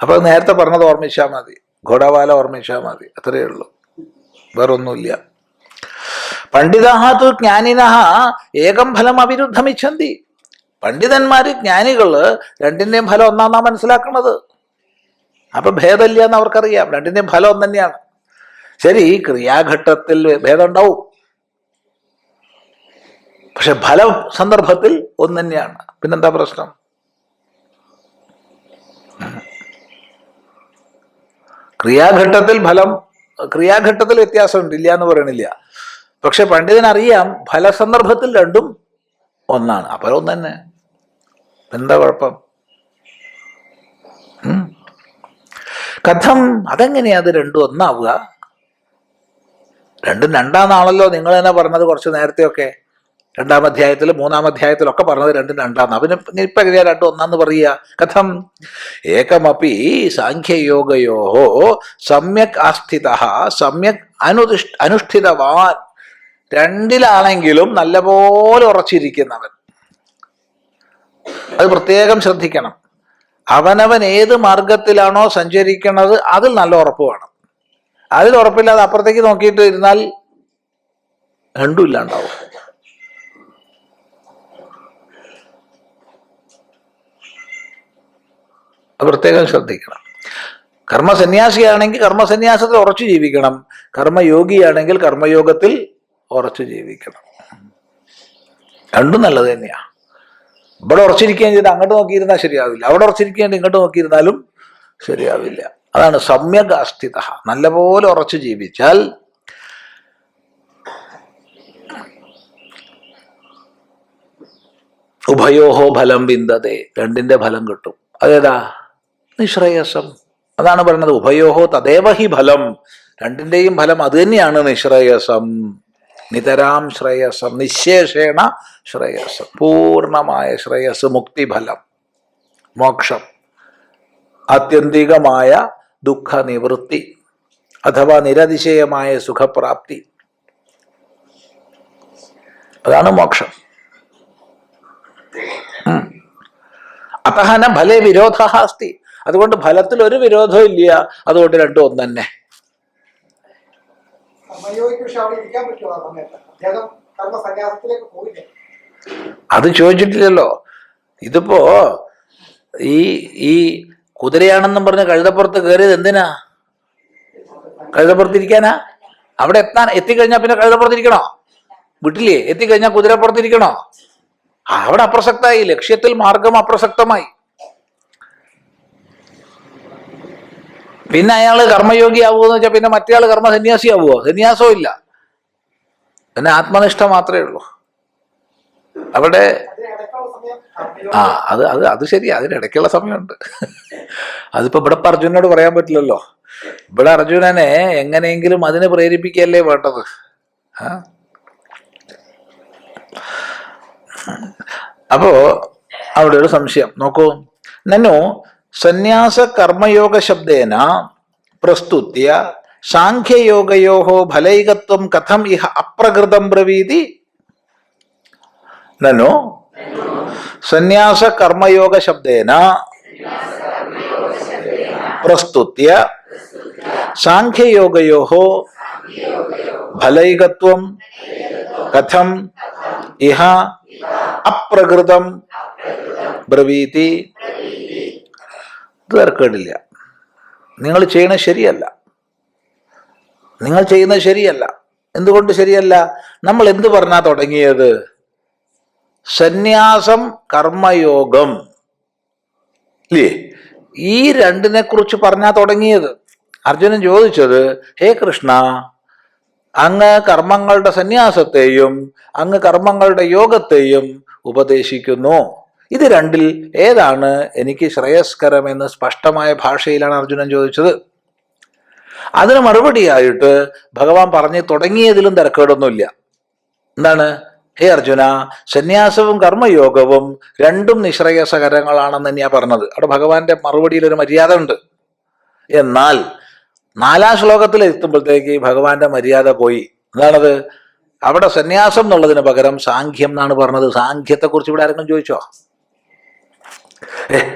അപ്പൊ നേരത്തെ പറഞ്ഞത് ഓർമ്മിച്ചാൽ മതി, ഘോടവാല ഓർമ്മിച്ചാൽ മതി, അത്രയേ ഉള്ളൂ, വേറൊന്നുമില്ല. പണ്ഡിതാഹ തു ജ്ഞാനിനഃ ഏകം ഫലം അവിരുദ്ധമിച്ഛന്തി. പണ്ഡിതന്മാര്, ജ്ഞാനികള് 2ന്റെയും ഫലം ഒന്നാന്നാ മനസ്സിലാക്കുന്നത്. അപ്പൊ ഭേദമില്ല എന്ന് അവർക്കറിയാം, 2ന്റെയും ഫലം ഒന്ന് തന്നെയാണ്. ശരി, ക്രിയാഘട്ടത്തിൽ ഭേദം ഉണ്ടാവും, പക്ഷെ ഫല സന്ദർഭത്തിൽ ഒന്ന് തന്നെയാണ്. പിന്നെന്താ പ്രശ്നം? ക്രിയാഘട്ടത്തിൽ വ്യത്യാസമുണ്ട്, ഇല്ല എന്ന് പറയണില്ല. പക്ഷെ പണ്ഡിതനറിയാം ഫലസന്ദർഭത്തിൽ 2ഉം ഒന്നാണ്. അപ്പൊ ഒന്ന് തന്നെ, എന്താ കുഴപ്പം? കഥം, അതെങ്ങനെയാ അത് 2ഉം ഒന്നാവുക? 2ഉം 2ആണല്ലോ നിങ്ങൾ തന്നെ പറഞ്ഞത് കുറച്ച് നേരത്തെയൊക്കെ. 2-ാം അധ്യായത്തിലും 3-ാം അധ്യായത്തിലൊക്കെ പറഞ്ഞത് 2ഉം 2. അവന് ഇപ്പൊ എങ്ങനെയാ 2ഉം ഒന്നാന്ന് പറയുക? കഥം ഏകമപി സാഖ്യയോഗയോ സമ്യക് ആസ്ഥിതഃ സമ്യക് അനുഷ്ഠിതവാൻ. 2ലാണെങ്കിലും നല്ലപോലെ ഉറച്ചിരിക്കുന്നവൻ. അത് പ്രത്യേകം ശ്രദ്ധിക്കണം. അവനവൻ ഏത് മാർഗത്തിലാണോ സഞ്ചരിക്കുന്നത് അതിൽ നല്ല ഉറപ്പ് വേണം. അതിൽ ഉറപ്പില്ലാതെ അപ്പുറത്തേക്ക് നോക്കിയിട്ട് ഇരുന്നാൽ 2ഉം ഇല്ലാണ്ടാവും. പ്രത്യേകം ശ്രദ്ധിക്കണം. കർമ്മസന്യാസിയാണെങ്കിൽ കർമ്മസന്യാസത്തിൽ ഉറച്ചു ജീവിക്കണം, കർമ്മയോഗിയാണെങ്കിൽ കർമ്മയോഗത്തിൽ ഉറച്ചു ജീവിക്കണം. 2ഉം നല്ലത് തന്നെയാ. ഇവിടെ ഉറച്ചിരിക്കുകയും ചെയ്ത് അങ്ങോട്ട് നോക്കിയിരുന്നാൽ ശരിയാവില്ല, അവിടെ ഉറച്ചിരിക്കേണ്ടി ഇങ്ങോട്ട് നോക്കിയിരുന്നാലും ശരിയാവില്ല. അതാണ് സമ്യക് അസ്ഥിത. നല്ലപോലെ ഉറച്ചു ജീവിച്ചാൽ ഉഭയോഹോ ഫലം വിന്ദതേ, 2ന്റെ ഫലം കിട്ടും. അതേതാ? നിശ്രേയസം. അതാണ് പറയുന്നത് ഉഭയോഹോ തദേവ ഹി ഫലം. 2ന്റെയും ഫലം അത് തന്നെയാണ്, നിശ്രേയസം. നിതരാം ശ്രേയസം, നിശേഷേണ ശ്രേയസ്, പൂർണമായ ശ്രേയസ്, മുക്തിഫലം, മോക്ഷം, ആത്യന്തികമായ ദുഃഖ നിവൃത്തി അഥവാ നിരതിശയമായ സുഖപ്രാപ്തി. അതാണ് മോക്ഷം. അതഹന ഫലേ വിരോധ അസ്തി. അതുകൊണ്ട് ഫലത്തിൽ ഒരു വിരോധവും ഇല്ല. അതുകൊണ്ട് 2ഉം ഒന്ന് തന്നെ. അത് ചോദിച്ചിട്ടില്ലല്ലോ. ഇതിപ്പോ ഈ കുതിരയാണെന്നും പറഞ്ഞ് കഴുതപ്പുറത്ത് കയറിയത് എന്തിനാ? കഴുതപ്പുറത്തിരിക്കാനാ? അവിടെ എത്തിക്കഴിഞ്ഞാൽ പിന്നെ കഴുതപ്പുറത്തിരിക്കണോ? വിട്ടില്ലേ? എത്തിക്കഴിഞ്ഞാൽ കുതിരപ്പുറത്തിരിക്കണോ? അവിടെ അപ്രസക്തമായി, ലക്ഷ്യത്തിൽ മാർഗം അപ്രസക്തമായി. പിന്നെ അയാള് കർമ്മയോഗി ആവുമെന്ന് വെച്ചാൽ പിന്നെ മറ്റേ ആള് കർമ്മസന്യാസി ആവുമോ? സന്യാസവും ഇല്ല, പിന്നെ ആത്മനിഷ്ഠ മാത്രമേ ഉള്ളൂ. അവിടെ അത് ശരിയാ, അതിനിടയ്ക്കുള്ള സമയമുണ്ട്. അതിപ്പോ ഇവിടെ അർജുനോട് പറയാൻ പറ്റില്ലല്ലോ. ഇവിടെ അർജുനനെ എങ്ങനെയെങ്കിലും അതിനെ പ്രേരിപ്പിക്കുകയല്ലേ വേണ്ടത്. അപ്പോ അവിടെ ഒരു സംശയം നോക്കൂ. നന്നു സന്യാസ കർമ്മയോഗ ശബ്ദേന പ്രസ്തുത്യ സാഖ്യയോഗയോ ഫലൈകത്വം കഥം ഇഹ അപ്രകൃതം ബ്രവീതി നനു സന്യാസ കർമ്മയോഗ ശബ്ദേന പ്രസ്തുത്യ സാഖ്യയോഗയോ ഫലൈകത്വം കഥം ഇഹ അപ്രകൃതം ബ്രവീതി. ഇത് തർക്കേടില്ല. നിങ്ങൾ ചെയ്യണത് ശരിയല്ല, നിങ്ങൾ ചെയ്യുന്നത് ശരിയല്ല. എന്തുകൊണ്ട് ശരിയല്ല? നമ്മൾ എന്ത് പറഞ്ഞാ തുടങ്ങിയത്? സന്യാസം കർമ്മയോഗം ഇല്ലേ, ഈ രണ്ടിനെ കുറിച്ച് പറഞ്ഞാ തുടങ്ങിയത്. അർജുനൻ ചോദിച്ചത്, ഹേ കൃഷ്ണ, അങ്ങ് കർമ്മങ്ങളുടെ സന്യാസത്തെയും അങ്ങ് കർമ്മങ്ങളുടെ യോഗത്തെയും ഉപദേശിക്കുന്നു. ഇത് രണ്ടിൽ ഏതാണ് എനിക്ക് ശ്രേയസ്കരമെന്ന് സ്പഷ്ടമായ ഭാഷയിലാണ് അർജുനൻ ചോദിച്ചത്. അതിന് മറുപടിയായിട്ട് ഭഗവാൻ പറഞ്ഞു തുടങ്ങിയതിലും തിരക്കേടൊന്നുമില്ല. എന്താണ്? ഹേ അർജുന, സന്യാസവും കർമ്മയോഗവും രണ്ടും നിശ്രേയസകരങ്ങളാണെന്ന് തന്നെയാ പറഞ്ഞത്. അവിടെ ഭഗവാന്റെ മറുപടിയിൽ ഒരു മര്യാദ ഉണ്ട്. എന്നാൽ 4-ാം ശ്ലോകത്തിൽ എത്തുമ്പോഴത്തേക്ക് ഭഗവാന്റെ മര്യാദ പോയി. എന്താണത്? അവിടെ സന്യാസം എന്നുള്ളതിന് പകരം സാഖ്യം എന്നാണ് പറഞ്ഞത്. സാഖ്യത്തെ കുറിച്ച് ഇവിടെ ആരെങ്കിലും ചോദിച്ചോ?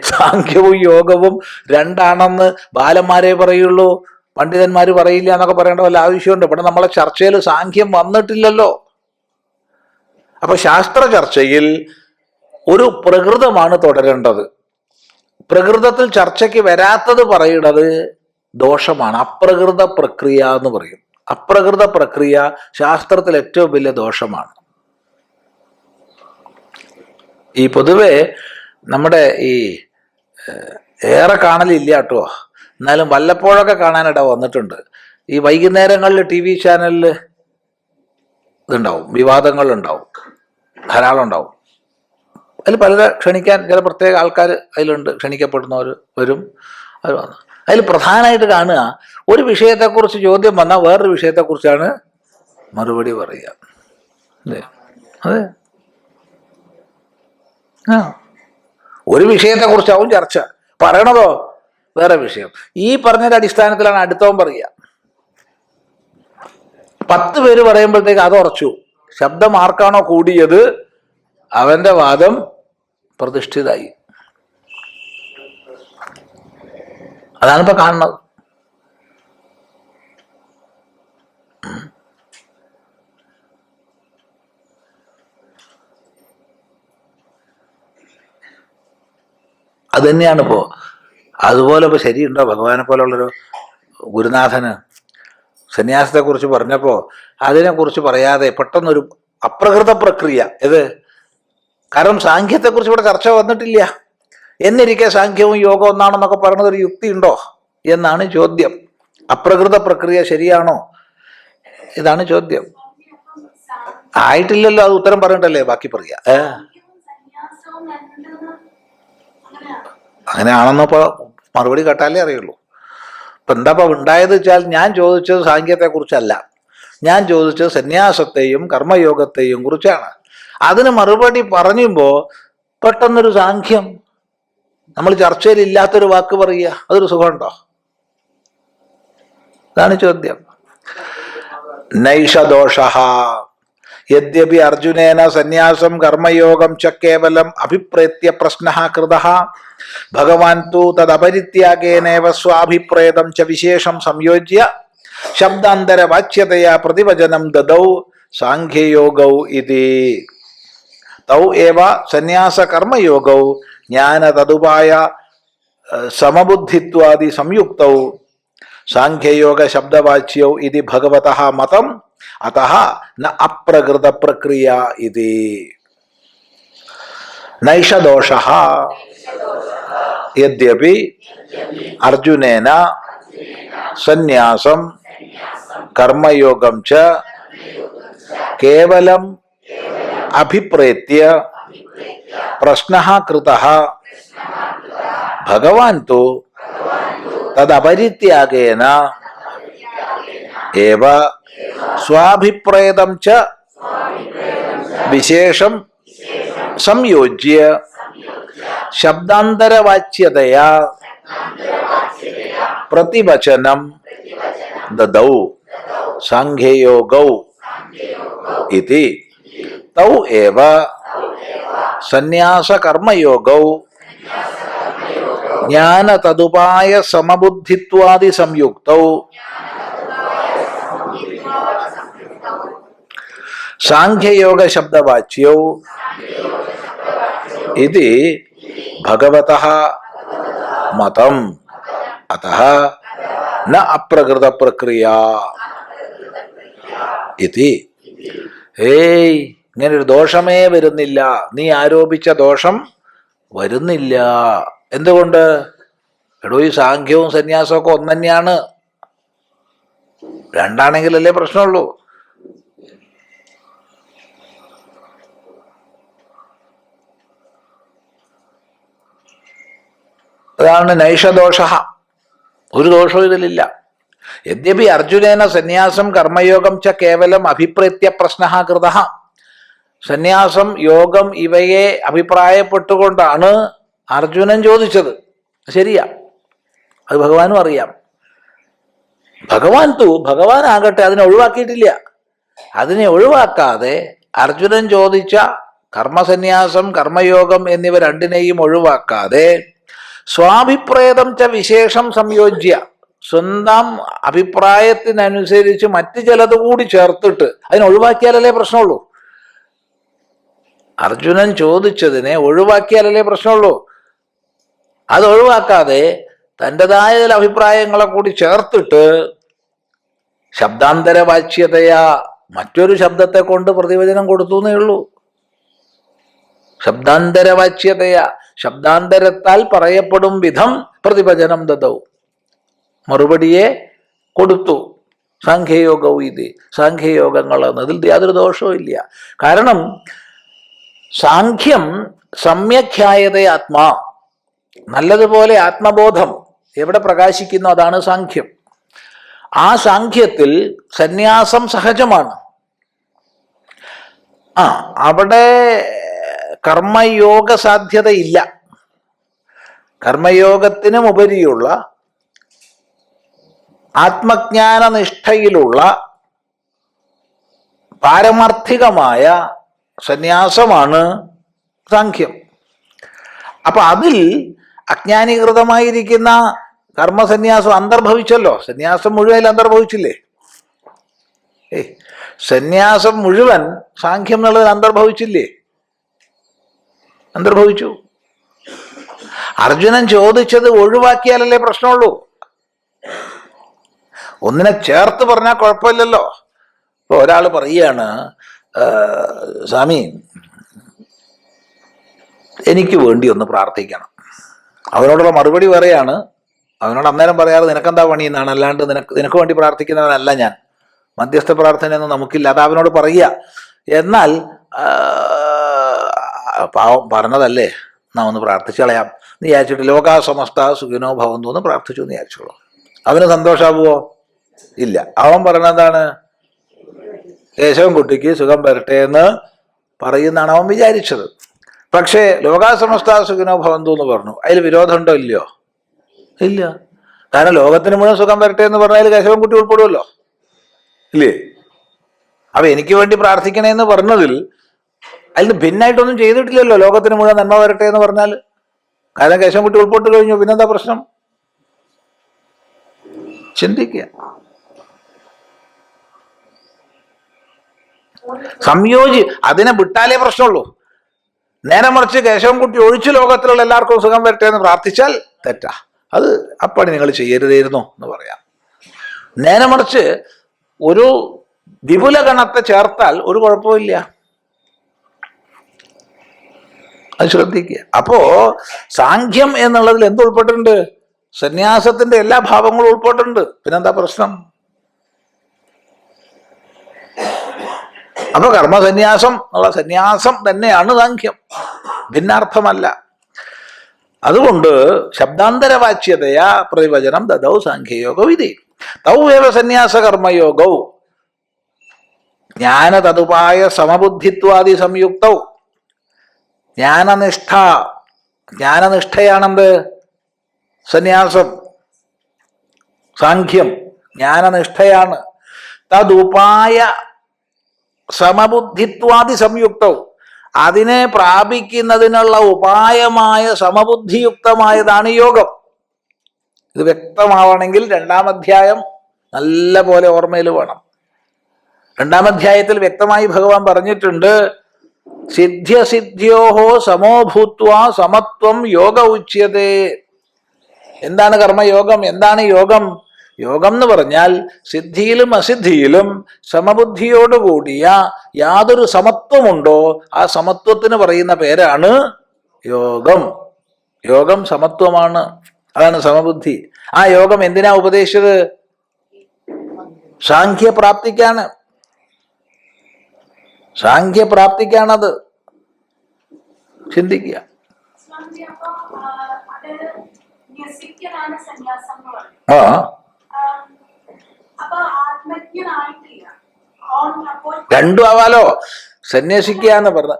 സാഖ്യവും യോഗവും രണ്ടാണെന്ന് ബാലന്മാരെ പറയുള്ളൂ, പണ്ഡിതന്മാര് പറയില്ല എന്നൊക്കെ പറയേണ്ട വല്ല ആവശ്യമുണ്ട്? ഇവിടെ നമ്മളെ ചർച്ചയിൽ സാഖ്യം വന്നിട്ടില്ലല്ലോ. അപ്പൊ ശാസ്ത്ര ചർച്ചയിൽ ഒരു പ്രകൃതമാണ് തുടരേണ്ടത്. പ്രകൃതത്തിൽ ചർച്ചയ്ക്ക് വരാത്തത് പറയുന്നത് ദോഷമാണ്. അപ്രകൃത പ്രക്രിയ എന്ന് പറയും. അപ്രകൃത പ്രക്രിയ ശാസ്ത്രത്തിൽ ഏറ്റവും വലിയ ദോഷമാണ്. ഈ പൊതുവെ നമ്മുടെ ഈ ഏറെ കാണലില്ല കേട്ടോ, എന്നാലും വല്ലപ്പോഴൊക്കെ കാണാനിട വന്നിട്ടുണ്ട്. ഈ വൈകുന്നേരങ്ങളിൽ TV ചാനലിൽ ഇതുണ്ടാവും, വിവാദങ്ങളുണ്ടാവും, ധാരാളം ഉണ്ടാവും. അതിൽ പലരെ ക്ഷണിക്കാൻ ചില പ്രത്യേക ആൾക്കാർ അതിലുണ്ട്, ക്ഷണിക്കപ്പെടുന്നവർ വരും. അത് വന്നു അതിൽ പ്രധാനമായിട്ട് കാണുക, ഒരു വിഷയത്തെക്കുറിച്ച് ചോദ്യം വന്നാൽ വേറൊരു വിഷയത്തെക്കുറിച്ചാണ് മറുപടി പറയുക. അതെ അതെ ആ ഒരു വിഷയത്തെക്കുറിച്ചാവും ചർച്ച, പറയണതോ വേറെ വിഷയം. ഈ പറഞ്ഞതിന്റെ അടിസ്ഥാനത്തിലാണ് അടുത്തവൻ പറയുക. 10 പേര് പറയുമ്പോഴത്തേക്ക് അത് ഉറച്ചു. ശബ്ദം ആർക്കാണോ കൂടിയത് അവന്റെ വാദം പ്രതിഷ്ഠിതായി. അതാണിപ്പോ കാണുന്നത്. അത് തന്നെയാണ് ഇപ്പോ. അതുപോലെ ഇപ്പൊ ശരിയുണ്ടോ? ഭഗവാനെ പോലുള്ളൊരു ഗുരുനാഥന് സന്യാസത്തെക്കുറിച്ച് പറഞ്ഞപ്പോ അതിനെക്കുറിച്ച് പറയാതെ പെട്ടെന്നൊരു അപ്രകൃത പ്രക്രിയ. ഇത് കാരണം സാഖ്യത്തെക്കുറിച്ച് ഇവിടെ ചർച്ച വന്നിട്ടില്ല. എന്നിരിക്കെ സാഖ്യവും യോഗവും ഒന്നാണെന്നൊക്കെ പറയുന്നത് ഒരു യുക്തി ഉണ്ടോ എന്നാണ് ചോദ്യം. അപ്രകൃത പ്രക്രിയ ശരിയാണോ? ഇതാണ് ചോദ്യം. ആയിട്ടില്ലല്ലോ, അത് ഉത്തരം പറഞ്ഞിട്ടല്ലേ ബാക്കി പറയാ. അങ്ങനെയാണെന്നപ്പോ മറുപടി കേട്ടാലേ അറിയുള്ളൂ. ഇപ്പൊ എന്താ ഉണ്ടായത് വെച്ചാൽ, ഞാൻ ചോദിച്ചത് സാഖ്യത്തെ കുറിച്ചല്ല, ഞാൻ ചോദിച്ചത് സന്യാസത്തെയും കർമ്മയോഗത്തെയും കുറിച്ചാണ്. അതിന് മറുപടി പറയുമ്പോ പെട്ടെന്നൊരു സാഖ്യം, നമ്മൾ ചർച്ചയിൽ ഇല്ലാത്തൊരു വാക്ക് പറയുക, അതൊരു സുഖമുണ്ടോ? ഇതാണ് ചോദ്യം. നൈഷദോഷഃ യദ്യപി അർജുനേന സന്യാസം കർമ്മയോഗം ച കേവലം അഭിപ്രേത്യ പ്രശ്നഃ കൃതഃ ഭഗവാൻ തു തദപരിത്യാഗേനേവ സ്വാഭിപ്രേതം ച വിശേഷം സംയോജ്യ ശബ്ദാന്തരവാച്യതയാ പ്രതിവചനം ദദൗ സാഖ്യയോഗൗ ഇതി. തൗ ഏവ സന്യാസ കർമ്മയോഗൗ ജ്ഞാന തദുപായ സമബുദ്ധിത്വാദി സംയുക്തൗ സാഖ്യയോഗ ശബ്ദവാച്യൗ ഇതി ഭഗവതഃ മതം അതഃ ന അപ്രകൃത പ്രക്രിയ ഇതി. നൈഷദോഷഃ യദ്യപി അർജുനേന സന്യാസം കർമ്മയോഗം ച കേവലം അഭിപ്രേത്യ പ്രശ്നഃ കൃതഃ ഭഗവാൻ തു തദപരിത്യാഗേന ഏവ സ്വാഭിപ്രേതം ച വിശേഷം സംയോജ്യ ശബ്ദാന്തരവാച്യതയാ പ്രതിവചനം ദദൗ സാംഖ്യയോഗൗ ഇതി തൗ ഏവ സന്യാസ കർമ്മയോഗൗ ജ്ഞാന തദുപായ സമബുദ്ധിത്വാദി സംയുക്തൗ സാംഖ്യയോഗ ശബ്ദവാച്യൗ ഇതി ഭഗവതഃ മതം അതഃ ന അപ്രകൃത പ്രക്രിയ ഇതി. ഏയ്, ഇങ്ങനൊരു ദോഷമേ വരുന്നില്ല, നീ ആരോപിച്ച ദോഷം വരുന്നില്ല. എന്തുകൊണ്ട്? എടോ, ഈ സാഖ്യവും സന്യാസവും ഒക്കെ ഒന്ന് തന്നെയാണ്. രണ്ടാണെങ്കിലല്ലേ പ്രശ്നമുള്ളൂ. അതാണ് നൈഷദോഷ. ഒരു ദോഷവും ഇതിലില്ല. യദ്യപി അർജുനേന സന്യാസം കർമ്മയോഗം ച കേവലം അഭിപ്രേത്യ പ്രശ്ന കൃത. സന്യാസം, യോഗം ഇവയെ അഭിപ്രായപ്പെട്ടുകൊണ്ടാണ് അർജുനൻ ചോദിച്ചത്. ശരിയാ, അത് ഭഗവാനും അറിയാം. ഭഗവാനാകട്ടെ അതിനെ ഒഴിവാക്കിയിട്ടില്ല. അതിനെ ഒഴിവാക്കാതെ അർജുനൻ ചോദിച്ച കർമ്മസന്യാസം, കർമ്മയോഗം എന്നിവ രണ്ടിനെയും ഒഴിവാക്കാതെ സ്വാഭിപ്രേതം ച വിശേഷം സംയോജ്യ, സ്വന്തം അഭിപ്രായത്തിനനുസരിച്ച് മറ്റു ചിലത് കൂടി ചേർത്തിട്ട് അതിനെ ഒഴിവാക്കിയാലല്ലേ പ്രശ്നമുള്ളൂ. അർജുനൻ ചോദിച്ചതിനെ ഒഴിവാക്കിയാലല്ലേ പ്രശ്നമുള്ളൂ. അത് ഒഴിവാക്കാതെ തൻ്റെതായ ചില അഭിപ്രായങ്ങളെ കൂടി ചേർത്തിട്ട് ശബ്ദാന്തരവാച്യതയാ മറ്റൊരു ശബ്ദത്തെ കൊണ്ട് പ്രതിവചനം കൊടുത്തു എന്നേ ഉള്ളൂ. ശബ്ദാന്തരവാച്യതയാ, ശബ്ദാന്തരത്താൽ പറയപ്പെടും വിധം പ്രതിവചനം ദദൗ, മറുപടിയെ കൊടുത്തു. സാഖ്യയോഗവും ഇത് സാഖ്യയോഗങ്ങൾ എന്നതിൽ യാതൊരു ദോഷവും ഇല്ല. കാരണം സാഖ്യം സമ്യഖ്യായത ആത്മാ, നല്ലതുപോലെ ആത്മബോധം എവിടെ പ്രകാശിക്കുന്നു അതാണ് സാഖ്യം. ആ സാഖ്യത്തിൽ സന്യാസം സഹജമാണ്. അവിടെ കർമ്മയോഗ സാധ്യതയില്ല. കർമ്മയോഗത്തിനും ഉപരിയുള്ള ആത്മജ്ഞാന നിഷ്ഠയിലുള്ള പാരമാർത്ഥികമായ സന്യാസമാണ് സാഖ്യം. അപ്പൊ അതിൽ അജ്ഞാനീകൃതമായിരിക്കുന്ന കർമ്മസന്യാസം അന്തർഭവിച്ചല്ലോ. സന്യാസം മുഴുവൻ അന്തർഭവിച്ചില്ലേ? സന്യാസം മുഴുവൻ സാഖ്യം എന്നുള്ളത് അന്തർഭവിച്ചില്ലേ? അന്തർഭവിച്ചു. അർജുനൻ ചോദിച്ചത് ഒഴിവാക്കിയാലല്ലേ പ്രശ്നമുള്ളൂ. ഒന്നിനെ ചേർത്ത് പറഞ്ഞാൽ കുഴപ്പമില്ലല്ലോ. ഇപ്പൊ ഒരാൾ പറയുകയാണ്, സ്വാമി എനിക്ക് വേണ്ടി ഒന്ന് പ്രാർത്ഥിക്കണം. അവനോടുള്ള മറുപടി പറയാണ്, അവനോട് അന്നേരം പറയാറ് നിനക്കെന്താ പണി എന്നാണ്, അല്ലാണ്ട് നിനക്ക് വേണ്ടി പ്രാർത്ഥിക്കുന്നവനല്ല ഞാൻ, മധ്യസ്ഥ പ്രാർത്ഥനയൊന്നും നമുക്കില്ല. അത് അവനോട് പറയുക. എന്നാൽ പാവം പറഞ്ഞതല്ലേ, നാം ഒന്ന് പ്രാർത്ഥിച്ചു കളയാം എന്ന് വിചാരിച്ചിട്ട് ലോകാ സമസ്ത സുഖിനോ ഭവന്തു എന്ന് പ്രാർത്ഥിച്ചു എന്ന് വിചാരിച്ചോളൂ. അവന് സന്തോഷാവുമോ? ഇല്ല. അവൻ പറഞ്ഞതാണ് കേശവൻ കുട്ടിക്ക് സുഖം വരട്ടെ എന്ന് പറയുന്നതാണ് അവൻ വിചാരിച്ചത്. പക്ഷേ ലോകാ സമസ്ത സുഖിനോ ഭവന്തു എന്ന് പറഞ്ഞു. അതിൽ വിരോധമുണ്ടോ? ഇല്ലയോ? ഇല്ല. കാരണം ലോകത്തിന് മുഴുവൻ സുഖം വരട്ടെ എന്ന് പറഞ്ഞാൽ കേശവൻ കുട്ടി ഉൾപ്പെടുമല്ലോ, ഇല്ലേ? അപ്പൊ എനിക്ക് വേണ്ടി പ്രാർത്ഥിക്കണേ എന്ന് പറഞ്ഞതിൽ അതിന് ഭിന്നായിട്ടൊന്നും ചെയ്തിട്ടില്ലല്ലോ. ലോകത്തിന് മുഴുവൻ നന്മ വരട്ടെ എന്ന് പറഞ്ഞാൽ, കാരണം കേശവൻകുട്ടി ഉൾപ്പെട്ട് കഴിഞ്ഞു, പിന്നെന്താ പ്രശ്നം? ചിന്തിക്കുക. അതിനെ വിട്ടാലേ പ്രശ്നമുള്ളൂ. നേരെ മറിച്ച് കേശവൻകുട്ടി ഒഴിച്ചു ലോകത്തിലുള്ള എല്ലാവർക്കും സുഖം വരട്ടെ എന്ന് പ്രാർത്ഥിച്ചാൽ തെറ്റാ. അത് അപ്പടി നിങ്ങൾ ചെയ്യരുതായിരുന്നു എന്ന് പറയാം. നേരെ മറിച്ച് ഒരു വിപുല ഗണത്തെ ചേർത്താൽ ഒരു കുഴപ്പമില്ല. അത് ശ്രദ്ധിക്കുക. അപ്പോ സാഖ്യം എന്നുള്ളതിൽ എന്ത് ഉൾപ്പെട്ടിട്ടുണ്ട്? സന്യാസത്തിന്റെ എല്ലാ ഭാവങ്ങളും ഉൾപ്പെട്ടിട്ടുണ്ട്. പിന്നെന്താ പ്രശ്നം? അപ്പൊ കർമ്മസന്യാസം എന്നുള്ള സന്യാസം തന്നെയാണ് സാഖ്യം, ഭിന്നാർത്ഥമല്ല. അതുകൊണ്ട് ശബ്ദാന്തരവാച്യതയാ പ്രതിവചനം ദദൗ സാഖ്യയോഗ വിധി തൗ ഏവ സന്യാസ കർമ്മയോഗൗ ജ്ഞാന തതുപായ സമബുദ്ധിത്വാദി സംയുക്തൗ. ജ്ഞാനനിഷ്ഠയാണെന്ത്? സന്യാസം, സാഖ്യം ജ്ഞാനനിഷ്ഠയാണ്. തതുപായ സമബുദ്ധിത്വാദി സംയുക്തവും, അതിനെ പ്രാപിക്കുന്നതിനുള്ള ഉപായമായ സമബുദ്ധിയുക്തമായതാണ് യോഗം. ഇത് വ്യക്തമാവണമെങ്കിൽ 2-ാം അധ്യായം നല്ല പോലെ ഓർമ്മയിൽ വേണം. 2-ാം അധ്യായത്തിൽ വ്യക്തമായി ഭഗവാൻ പറഞ്ഞിട്ടുണ്ട്, സിദ്ധ്യസിദ്ധ്യോഹോ സമോഭൂത്വാ സമത്വം യോഗ ഉച്യതേ. എന്താണ് കർമ്മയോഗം? എന്താണ് യോഗം? യോഗം എന്ന് പറഞ്ഞാൽ സിദ്ധിയിലും അസിദ്ധിയിലും സമബുദ്ധിയോടുകൂടിയ യാതൊരു സമത്വമുണ്ടോ ആ സമത്വത്തിന് പറയുന്ന പേരാണ് യോഗം. യോഗം സമത്വമാണ്, അതാണ് സമബുദ്ധി. ആ യോഗം എന്തിനാ ഉപദേശിച്ചത്? സാഖ്യപ്രാപ്തിക്കാണ്. സാഖ്യപ്രാപ്തിക്കാണത്. ചിന്തിക്കുക. ആ രണ്ടും ആവാലോ. സന്യസിക്കുക എന്ന് പറഞ്ഞ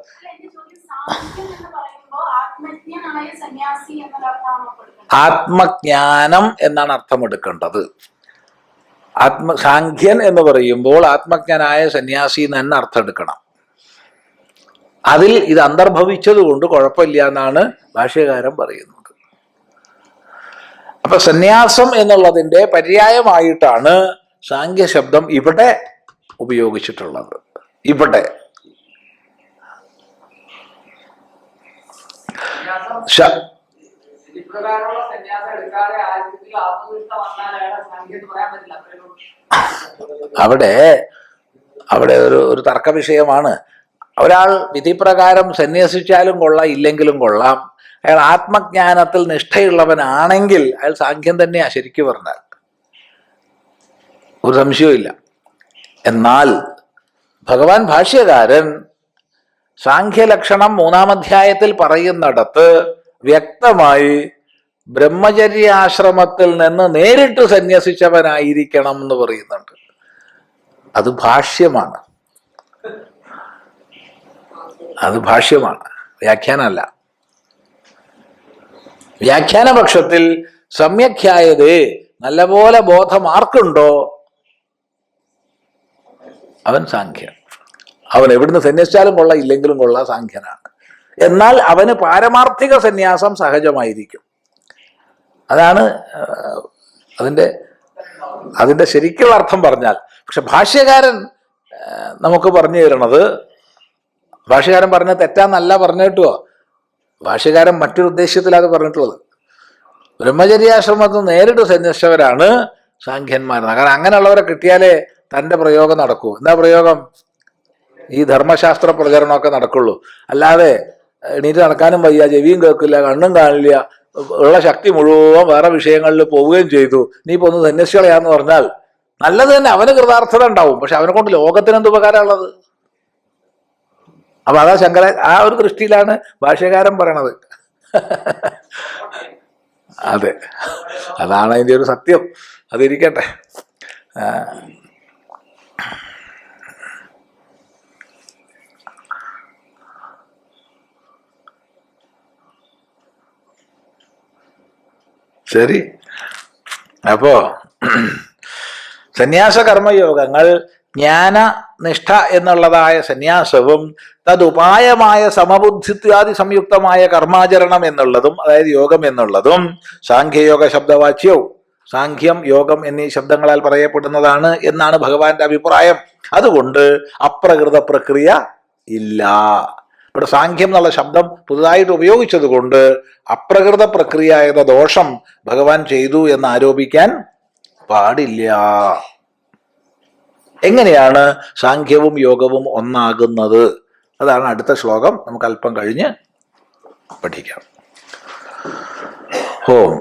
ആത്മജ്ഞാനം എന്നാണ് അർത്ഥമെടുക്കേണ്ടത്. സാഖ്യൻ എന്ന് പറയുമ്പോൾ ആത്മജ്ഞനായ സന്യാസി എന്ന് തന്നെ അർത്ഥം എടുക്കണം. അതിൽ ഇത് അന്തർഭവിച്ചത് കൊണ്ട് കുഴപ്പമില്ല എന്നാണ് ഭാഷ്യകാരൻ പറയുന്നത്. അപ്പൊ സന്യാസം എന്നുള്ളതിന്റെ പര്യായമായിട്ടാണ് സാഖ്യ ശബ്ദം ഇവിടെ ഉപയോഗിച്ചിട്ടുള്ളത്. ഇവിടെ അവിടെ ഒരു തർക്ക വിഷയമാണ്. ഒരാൾ വിധിപ്രകാരം സന്യസിച്ചാലും കൊള്ളാം, ഇല്ലെങ്കിലും കൊള്ളാം. അയാൾ ആത്മജ്ഞാനത്തിൽ നിഷ്ഠയുള്ളവനാണെങ്കിൽ അയാൾ സാഖ്യം തന്നെയാ ശരിക്കും പറഞ്ഞാൽ, ഒരു സംശയവുമില്ല. എന്നാൽ ഭഗവാൻ ഭാഷ്യകാരൻ സാഖ്യലക്ഷണം 3-ാം അധ്യായത്തിൽ പറയുന്നിടത്ത് വ്യക്തമായി ബ്രഹ്മചര്യാശ്രമത്തിൽ നിന്ന് നേരിട്ട് സന്യസിച്ചവനായിരിക്കണം എന്ന് പറയുന്നുണ്ട്. അത് ഭാഷ്യമാണ്, അത് ഭാഷ്യമാണ്, വ്യാഖ്യാനമല്ല. വ്യാഖ്യാനപക്ഷത്തിൽ സമ്യഖ്യായതേ നല്ലപോലെ ബോധം ആർക്കുണ്ടോ അവൻ സാഖ്യൻ. അവൻ എവിടുന്ന് സന്യസിച്ചാലും കൊള്ളാം, ഇല്ലെങ്കിലും കൊള്ളാം, സാഖ്യനാണ്. എന്നാൽ അവന് പാരമാർത്ഥിക സന്യാസം സഹജമായിരിക്കും. അതാണ് അതിൻ്റെ ശരിക്കുള്ള അർത്ഥം പറഞ്ഞാൽ. പക്ഷെ ഭാഷ്യകാരൻ നമുക്ക് പറഞ്ഞു തരണത്, ഭാഷ്യകാരൻ പറഞ്ഞത് തെറ്റാന്നല്ല പറഞ്ഞു കിട്ടുമോ. ഭാഷ്യകാരൻ മറ്റൊരു ഉദ്ദേശ്യത്തിലാണ് പറഞ്ഞിട്ടുള്ളത്. ബ്രഹ്മചര്യാശ്രമത്തിൽ നേരിട്ട് സന്യസിച്ചവരാണ് സാഖ്യന്മാരെന്ന്. കാരണം അങ്ങനെയുള്ളവരെ കിട്ടിയാലേ തൻ്റെ പ്രയോഗം നടക്കൂ. എന്താ പ്രയോഗം? ഈ ധർമ്മശാസ്ത്ര പ്രചരണമൊക്കെ നടക്കുള്ളൂ. അല്ലാതെ എണീറ്റ് നടക്കാനും വയ്യ, ചെവിയും കേൾക്കില്ല, കണ്ണും കാണില്ല, ഉള്ള ശക്തി മുഴുവൻ വേറെ വിഷയങ്ങളിൽ പോവുകയും ചെയ്തു, നീ ഇപ്പൊ ഒന്ന് സന്യസികളയാന്ന് പറഞ്ഞാൽ നല്ലത് തന്നെ, അവന് കൃതാർത്ഥത ഉണ്ടാവും. പക്ഷെ അവനെ കൊണ്ട് ലോകത്തിന് എന്ത് ഉപകാരമുള്ളത്? അപ്പൊ അതാ ആ ഒരു ദൃഷ്ടിയിലാണ് ഭാഷ്യകാരൻ പറയണത്. അതെ, അതാണ് അതിൻ്റെ ഒരു സത്യം. അതിരിക്കട്ടെ. ശരി. അപ്പോ സന്യാസ കർമ്മയോഗങ്ങൾ ജ്ഞാനനിഷ്ഠ എന്നുള്ളതായ സന്യാസവും തതുപായമായ സമബുദ്ധിത്വാദി സംയുക്തമായ കർമാചരണം എന്നുള്ളതും, അതായത് യോഗം എന്നുള്ളതും സാഖ്യയോഗ ശബ്ദവാച്യവും സാഖ്യം യോഗം എന്നീ ശബ്ദങ്ങളാൽ പറയപ്പെടുന്നതാണ് എന്നാണ് ഭഗവാന്റെ അഭിപ്രായം. അതുകൊണ്ട് അപ്രകൃത പ്രക്രിയ ഇല്ല. ഇവിടെ സാഖ്യം എന്നുള്ള ശബ്ദം പുതുതായിട്ട് ഉപയോഗിച്ചത് കൊണ്ട് അപ്രകൃത പ്രക്രിയ എന്ന ദോഷം ഭഗവാൻ ചെയ്തു എന്ന് ആരോപിക്കാൻ പാടില്ല. എങ്ങനെയാണ് സാഖ്യവും യോഗവും ഒന്നാകുന്നത്? അതാണ് അടുത്ത ശ്ലോകം. നമുക്ക് അല്പം കഴിഞ്ഞ് പഠിക്കാം. ഓം